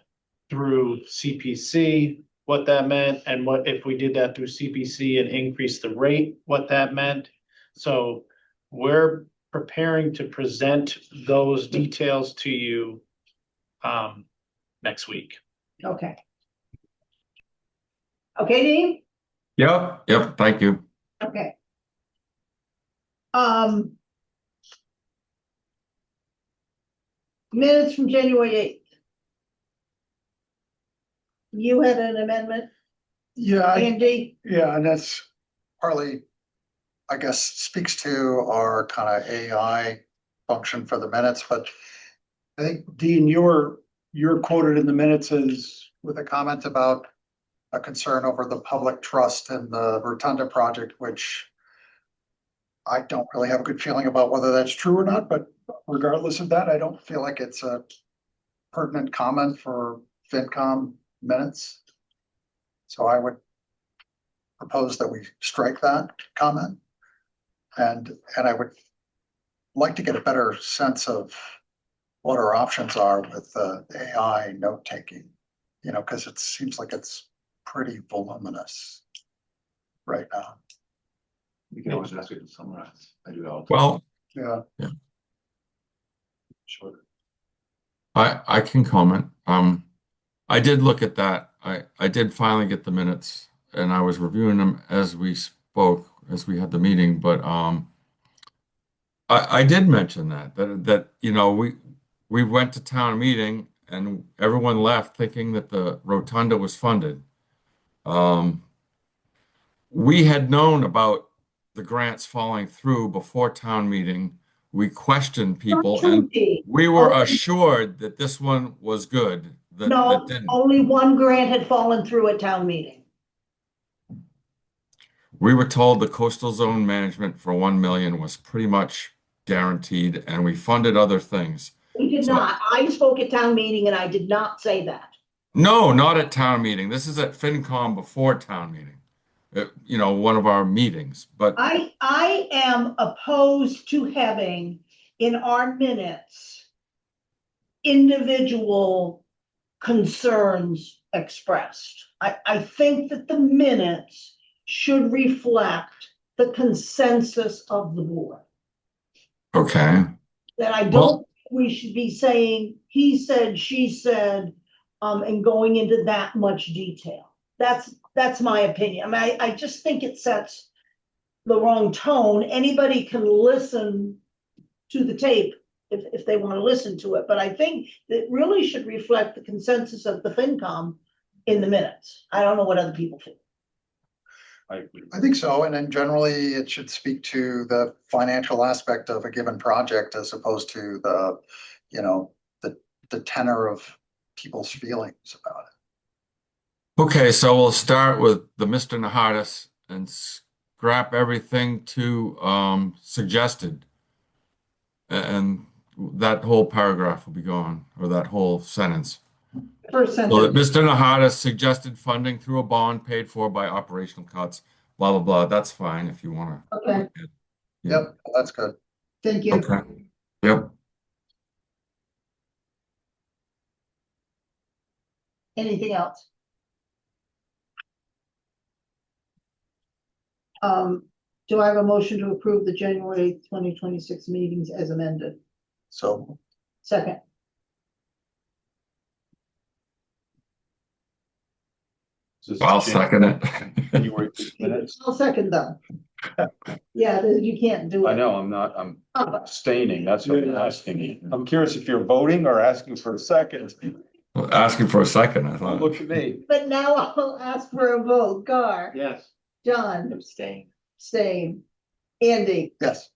through CPC, what that meant, and what if we did that through CPC and increase the rate, what that meant. So we're preparing to present those details to you next week.
okay. Okay, Dean?
Yep, thank you.
Okay. Minutes from January 8th. You had an amendment,
Yeah,
Andy?
yeah, and that's partly, I guess, speaks to our kind of AI function for the minutes, but I think, Dean, you're quoted in the minutes as with a comment about a concern over the public trust in the Rotunda project, which I don't really have a good feeling about whether that's true or not, but regardless of that, I don't feel like it's a pertinent comment for FinCom minutes. So I would propose that we strike that comment. And I would like to get a better sense of what our options are with AI note taking, you know, because it seems like it's pretty voluminous right now.
We can always ask you to summarize. I do all.
Well,
Yeah.
Sure.
I can comment. I did look at that. I did finally get the minutes, and I was reviewing them as we spoke, as we had the meeting, but I did mention that you know, we went to town meeting and everyone left thinking that the rotunda was funded. We had known about the grants falling through before town meeting. We questioned people and we were assured that this one was good.
No,
that didn't.
only one grant had fallen through at town meeting.
We were told the coastal zone management for 1 million was pretty much guaranteed, and we funded other things.
We did not. I spoke at town meeting and I did not say that.
No, not at town meeting. This is at FinCom before town meeting. You know, one of our meetings, but
I am opposed to having in our minutes individual concerns expressed. I think that the minutes should reflect the consensus of the board.
okay.
That I don't,
Well,
think we should be saying, he said, she said, and going into that much detail. That's my opinion. I mean, I just think it sets the wrong tone. Anybody can listen to the tape if they want to listen to it, but I think it really should reflect the consensus of the FinCom in the minutes. I don't know what other people think.
I agree.
I think so, and then generally it should speak to the financial aspect of a given project as opposed to the, you know, the tenor of people's feelings about it.
Okay, so we'll start with the Mr. Naharis and scrap everything to suggested. And that whole paragraph will be gone, or that whole sentence.
First
So that
sentence,
Mr. Naharis suggested funding through a bond paid for by operational cuts, blah, blah, blah. That's fine if you want to.
okay,
Yep, that's good.
thank you.
Okay, yep.
Anything else? Do I have a motion to approve the January 2026 meetings as amended?
So
Second,
I'll second it.
January minutes.
I'll second them. Yeah, you can't do it.
I know, I'm abstaining, that's what I'm asking you. I'm curious if you're voting or asking for a second.
Well, asking for a second, I thought.
Look at me.
But now I'll ask for a vote. Gar,
Yes.
John,
Abstain.
Stain, Andy,
yes,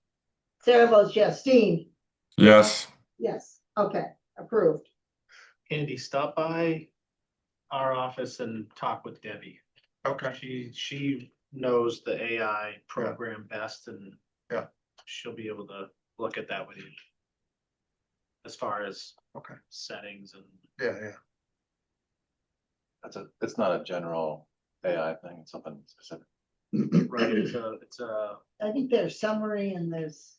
Sarah votes yes, Dean,
Yes,
yes, okay, approved.
Andy, stop by our office and talk with Debbie.
okay,
She knows the AI program best and
Yeah.
she'll be able to look at that with you. As far as
okay,
settings and
yeah.
It's not a general AI thing, it's something specific.
right, it's a
I think there's summary and there's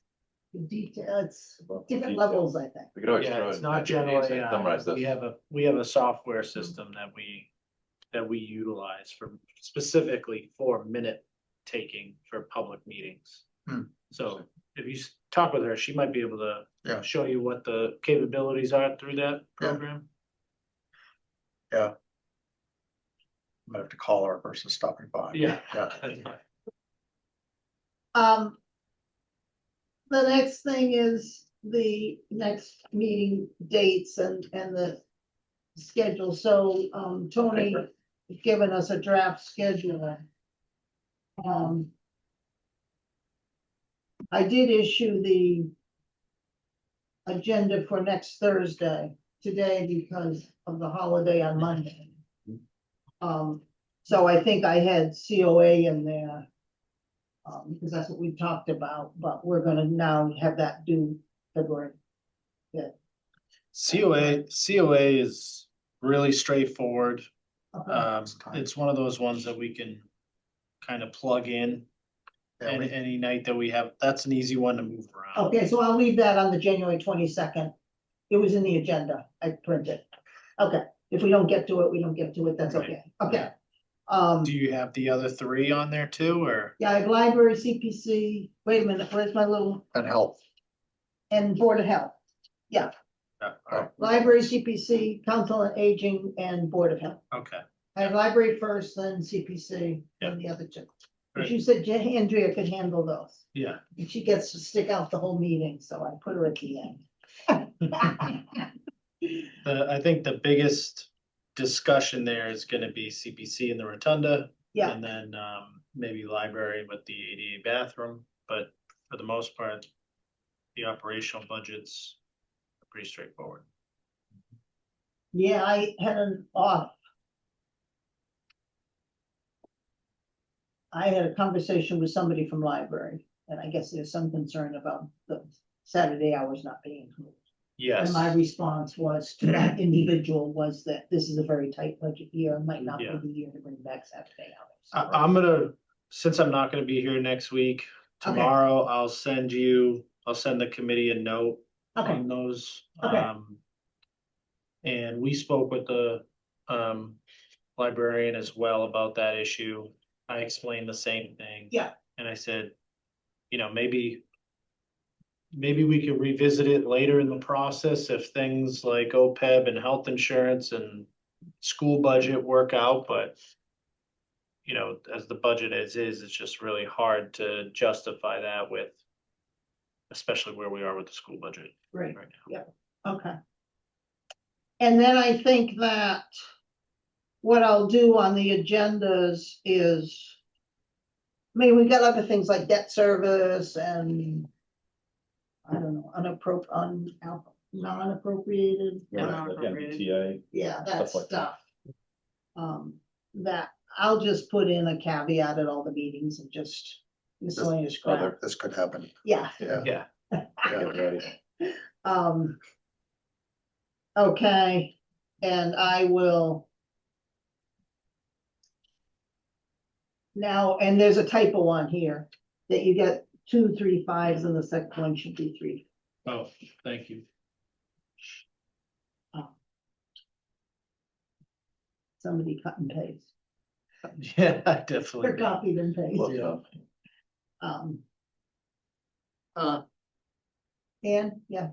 the detail, it's different
Detail.
levels, I think.
We could always
yeah,
throw
it's
in
not
ChatGPT
general
and say,
AI.
summarize this.
We have a software system that we utilize for specifically for minute taking for public meetings.
Hmm.
So if you talk with her, she might be able to
Yeah.
show you what the capabilities are through that program.
Might have to call her versus stopping by.
Yeah.
Yeah.
The next thing is the next meeting dates and the schedule, so, Tony has given us a draft schedule. I did issue the agenda for next Thursday, today because of the holiday on Monday. So I think I had COA in there. Because that's what we talked about, but we're gonna now have that due February.
COA is really straightforward.
Okay.
It's one of those ones that we can kind of plug in
Yeah,
any night that we have. That's an easy one to move around.
Okay, so I'll leave that on the January 22nd. It was in the agenda, I printed. Okay, if we don't get to it, we don't get to it, that's okay, okay.
Do you have the other three on there too, or?
Yeah, I have library, CPC, wait a minute, where's my little,
and health.
and Board of Health.
All right,
Library, CPC, Council on Aging, and Board of Health.
okay.
I have library first, then CPC, and the other two. But
Right.
you said Andrea could handle those.
Yeah,
And she gets to stick out the whole meeting, so I put her at the end.
I think the biggest discussion there is gonna be CPC in the rotunda.
Yeah.
And then, maybe library with the ADA bathroom, but for the most part, the operational budgets are pretty straightforward.
Yeah, I had an off. I had a conversation with somebody from library, and I guess there's some concern about the Saturday hours not being included.
Yes,
And my response was to that individual was that this is a very tight budget year, might not be
Yeah.
the year to bring back Saturday hours.
I'm gonna, since I'm not gonna be here next week,
Okay.
tomorrow I'll send the committee a note
Okay,
on those.
Okay.
And we spoke with the librarian as well about that issue. I explained the same thing.
Yeah.
And I said, maybe we could revisit it later in the process if things like OPEB and health insurance and school budget work out, but you know, as the budget as is, it's just really hard to justify that with, especially where we are with the school budget
Right,
right now.
okay. And then I think that what I'll do on the agendas is, I mean, we've got other things like debt service and I don't know, non-appropriated.
Yeah, non-appropriated.
MBTA.
Yeah, that
Stuff like that.
stuff. That I'll just put in a caveat at all the meetings and just miscellaneous crap.
This could happen.
Yeah.
Yeah.
Yeah.
Get ready.
Okay, and I will. Now, and there's a typo on here that you get 2 3 5s and the second one should be 3.
Oh, thank you.
Somebody cut and paste,
Yeah, I
or
definitely.
copied and pasted.
Yeah.
And, yeah,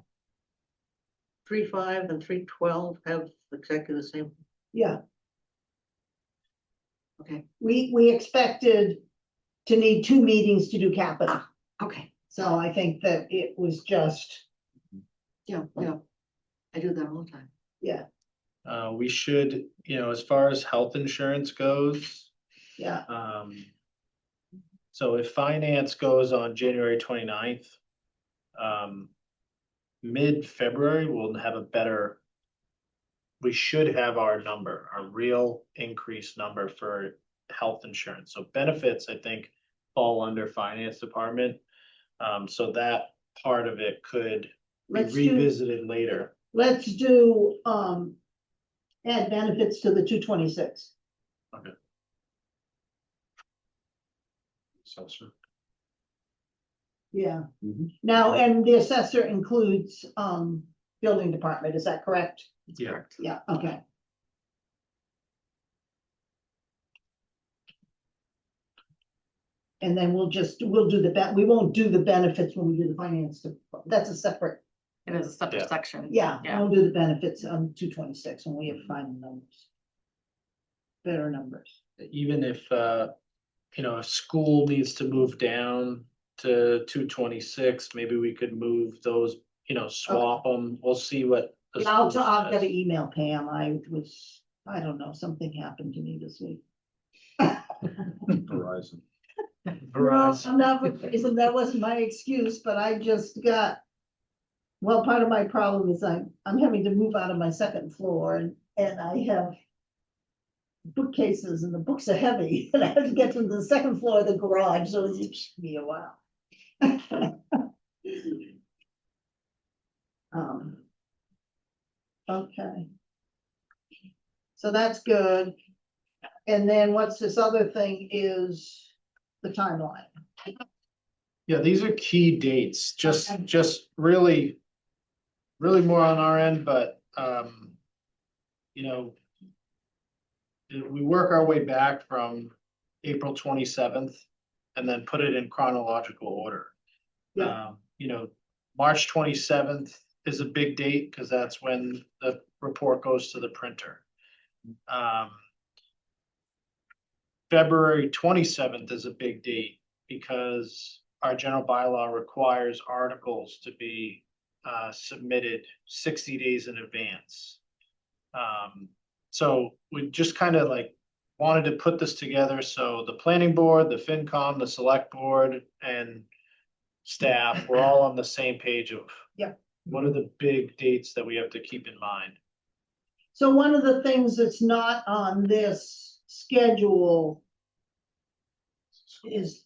3.5 and 3.12 have exactly the same,
yeah,
okay,
we expected to need 2 meetings to do capital,
okay,
so I think that it was just,
yeah. I do that all the time.
yeah,
We should, you know, as far as health insurance goes,
yeah,
so if finance goes on January 29th, mid-February, we'll have a better. We should have our number, our real increase number for health insurance. So benefits, I think, fall under finance department. So that part of it could be
Let's do-
revisited later.
let's do, add benefits to the 226.
Okay.
So, sir.
Yeah.
Mhm.
Now, and the assessor includes, building department, is that correct?
Yeah.
Yeah, okay. And then we'll do we won't do the benefits when we do the finance, that's a separate,
It is a separate
Yeah.
section.
yeah,
Yeah.
we'll do the benefits on 226 when we have final numbers. Better numbers.
Even if, you know, if school needs to move down to 226, maybe we could move those, you know, swap them. We'll see what. the
Yeah, I'll,
school
I'll
says.
gotta email Pam, I don't know, something happened to me this week.
Verizon.
No,
Verizon.
I'm not, that wasn't my excuse, but I just got. Well, part of my problem is I'm having to move out of my second floor and I have. Bookcases and the books are heavy and I have to get to the second floor of the garage, so it took me a while. Okay. So that's good. And then what's this other thing is the timeline.
Yeah, these are key dates, just,
Okay.
just really, really more on our end, but, you know, we work our way back from April 27th and then put it in chronological order.
Yeah.
You know, March 27th is a big date because that's when the report goes to the printer. February 27th is a big date because our general bylaw requires articles to be submitted 60 days in advance. So we just kind of like wanted to put this together so the planning board, the FinCom, the select board, and staff, we're all on the same page of
Yeah.
what are the big dates that we have to keep in mind.
So one of the things that's not on this schedule is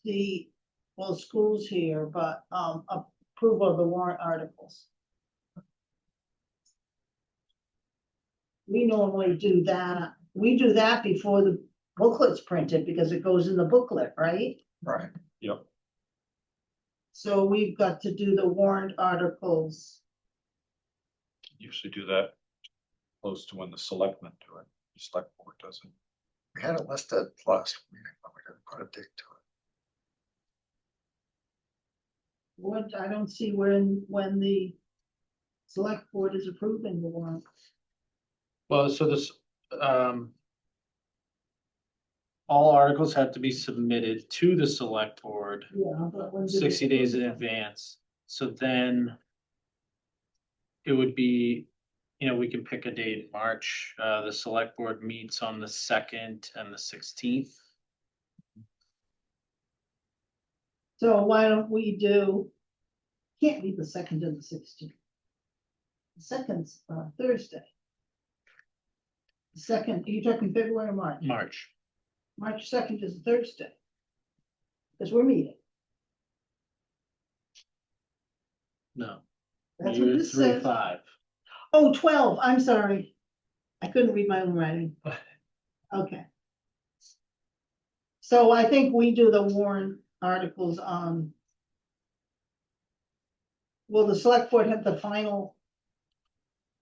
school's here, but, approval of the warrant articles. We normally do that. We do that before the booklet's printed because it goes in the booklet, right?
Right.
Yep.
So we've got to do the warrant articles.
Usually do that close to when the selectmen do it. The select board does it.
We had it listed last meeting, but we didn't put a date to it.
What, I don't see when the select board is approving the warrant.
Well, so this, all articles have to be submitted to the select board
Yeah, but when did it-
60 days in advance. So then it would be, we can pick a date in March. The select board meets on the 2nd and the 16th.
So why don't we do, can't be the 2nd and the 16th. The second's Thursday. The second, are you talking February or March?
March.
March 2nd is a Thursday. Because we're meeting.
No.
That's
You
what
were
this
3,
says.
5.
Oh, 12, I'm sorry. I couldn't read my own writing. Okay. So I think we do the warrant articles on. Will the select board have the final?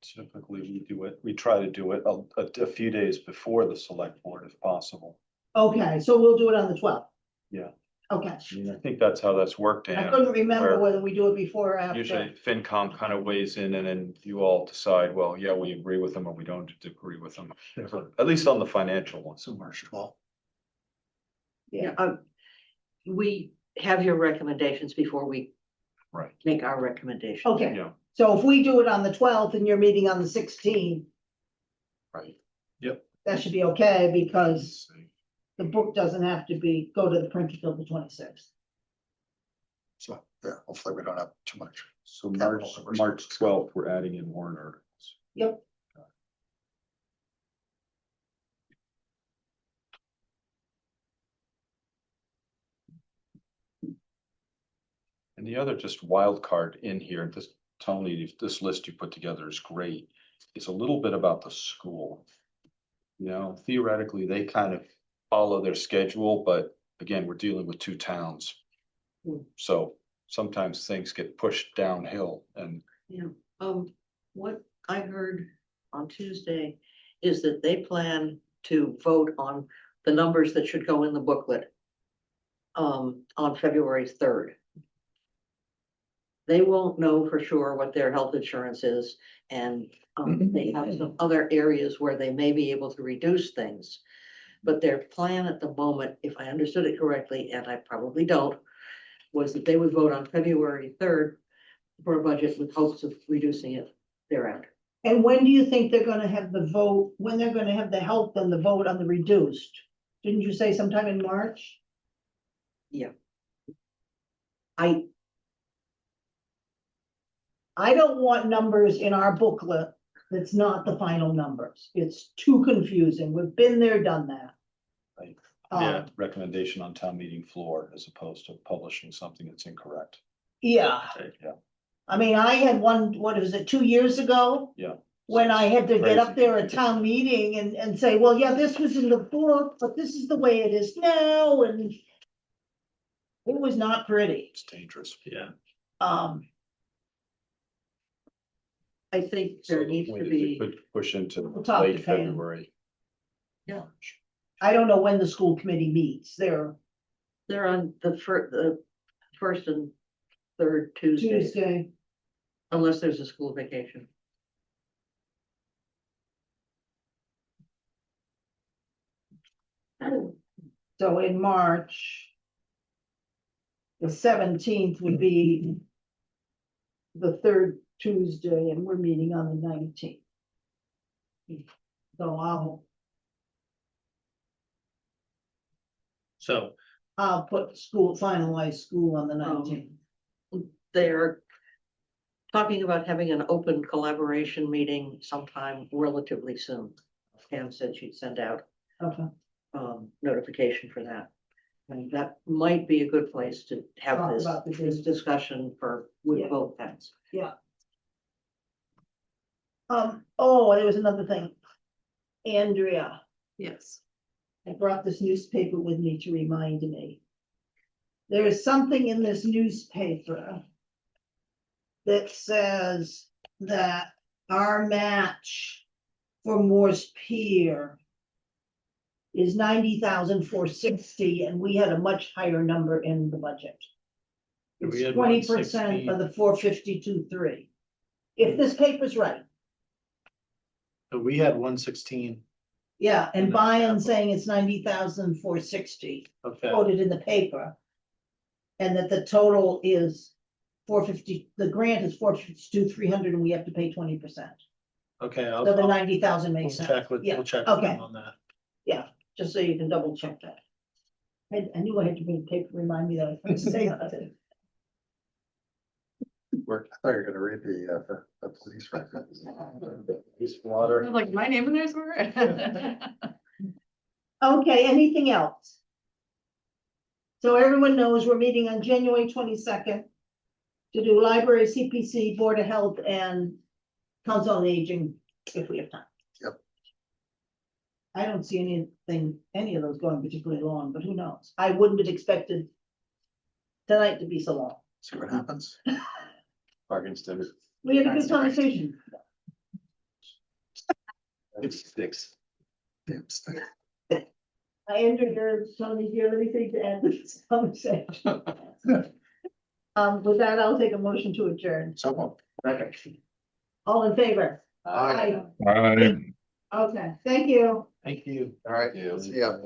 Typically, we try to do it a few days before the select board if possible.
Okay, so we'll do it on the 12th.
Yeah.
Okay,
I mean, I think that's how that's worked,
I
Ann.
couldn't remember
where
whether we do it before or after.
Usually FinCom kind of weighs in and then you all decide, well, yeah, we agree with them or we don't agree with them. At least on the financial ones.
So March 12th.
Yeah.
We have your recommendations before we
Right.
make our recommendation.
Okay,
Yeah.
so if we do it on the 12th and you're meeting on the 16th,
Right.
that should be okay because the book doesn't have to go to the printer till the 26th.
So, yeah, hopefully we don't have too much.
So
Capital numbers.
March 12th, we're adding in warrant articles.
Yep.
And the other just wild card in here, this, Tony, this list you put together is great. It's a little bit about the school. Theoretically, they kind of follow their schedule, but again, we're dealing with two towns. So sometimes things get pushed downhill and
What I heard on Tuesday is that they plan to vote on the numbers that should go in the booklet. On February 3rd. They won't know for sure what their health insurance is, and they have some other areas where they may be able to reduce things. But their plan at the moment, if I understood it correctly, and I probably don't, was that they would vote on February 3rd for a budget with hopes of reducing it thereafter.
And when do you think they're gonna have the vote, when they're gonna have the help and the vote on the reduced? Didn't you say sometime in March?
Yeah.
I don't want numbers in our booklet that's not the final numbers. It's too confusing. We've been there, done that.
Right.
Um,
recommendation on town meeting floor as opposed to publishing something that's incorrect.
Yeah,
Yeah.
I mean, I had one, what was it, 2 years ago?
Yeah.
When I had to get up
Crazy.
there at town meeting and say, well, yeah, this was in the book, but this is the way it is now, and it was not pretty.
It's dangerous.
Yeah.
I think
So
there needs to
we
be,
could push into
We'll talk to
late
Pam.
February.
Yeah.
I don't know when the school committee meets. They're
they're on the first and third Tuesday,
Tuesday.
unless there's a school vacation.
So in March, the 17th would be the third Tuesday, and we're meeting on the 19th. So
So
I'll put finalized school on the 19th.
They're talking about having an open collaboration meeting sometime relatively soon. Pam said she'd send out
Okay.
notification for that. And that might be a good place to have
Talk
this,
about the
this
business.
discussion with
Yeah.
both towns.
Oh, there was another thing. Andrea,
Yes.
I brought this newspaper with me to remind me. There is something in this newspaper that says that our match for Morse Pier is 90,460, and we had a much higher number in the budget.
We
It's
had
20%
160.
of the 452.3. If this paper's right,
we had 116
Yeah, and
And
Bayern
that's-
saying it's 90,460
Okay,
quoted in the paper. And that the total is 450, the grant is 452, 300, and we have to pay 20%.
okay,
So the
I'll
90,000
we'll
makes sense.
check with,
Yeah,
we'll check with
okay.
them on that.
Just so you can double check that. I knew I had to bring paper, remind me that I was going to say that.
I thought you were gonna read the police records.
Police water.
Like, my name in there somewhere?
Okay, anything else? So everyone knows we're meeting on January 22nd to do library, CPC, Board of Health, and Council on Aging, if we have time.
Yep.
I don't see any of those going particularly long, but who knows? I wouldn't have expected tonight to be so long.
See what happens.
Parkinson's.
We had a good conversation.
It's six.
Damn stick.
I entered your, Tony, do you have anything to add to this conversation? With that, I'll take a motion to adjourn.
So.
All in favor?
Aye.
All right.
Okay, thank you.
Thank you.
All right,
Yeah.
see ya.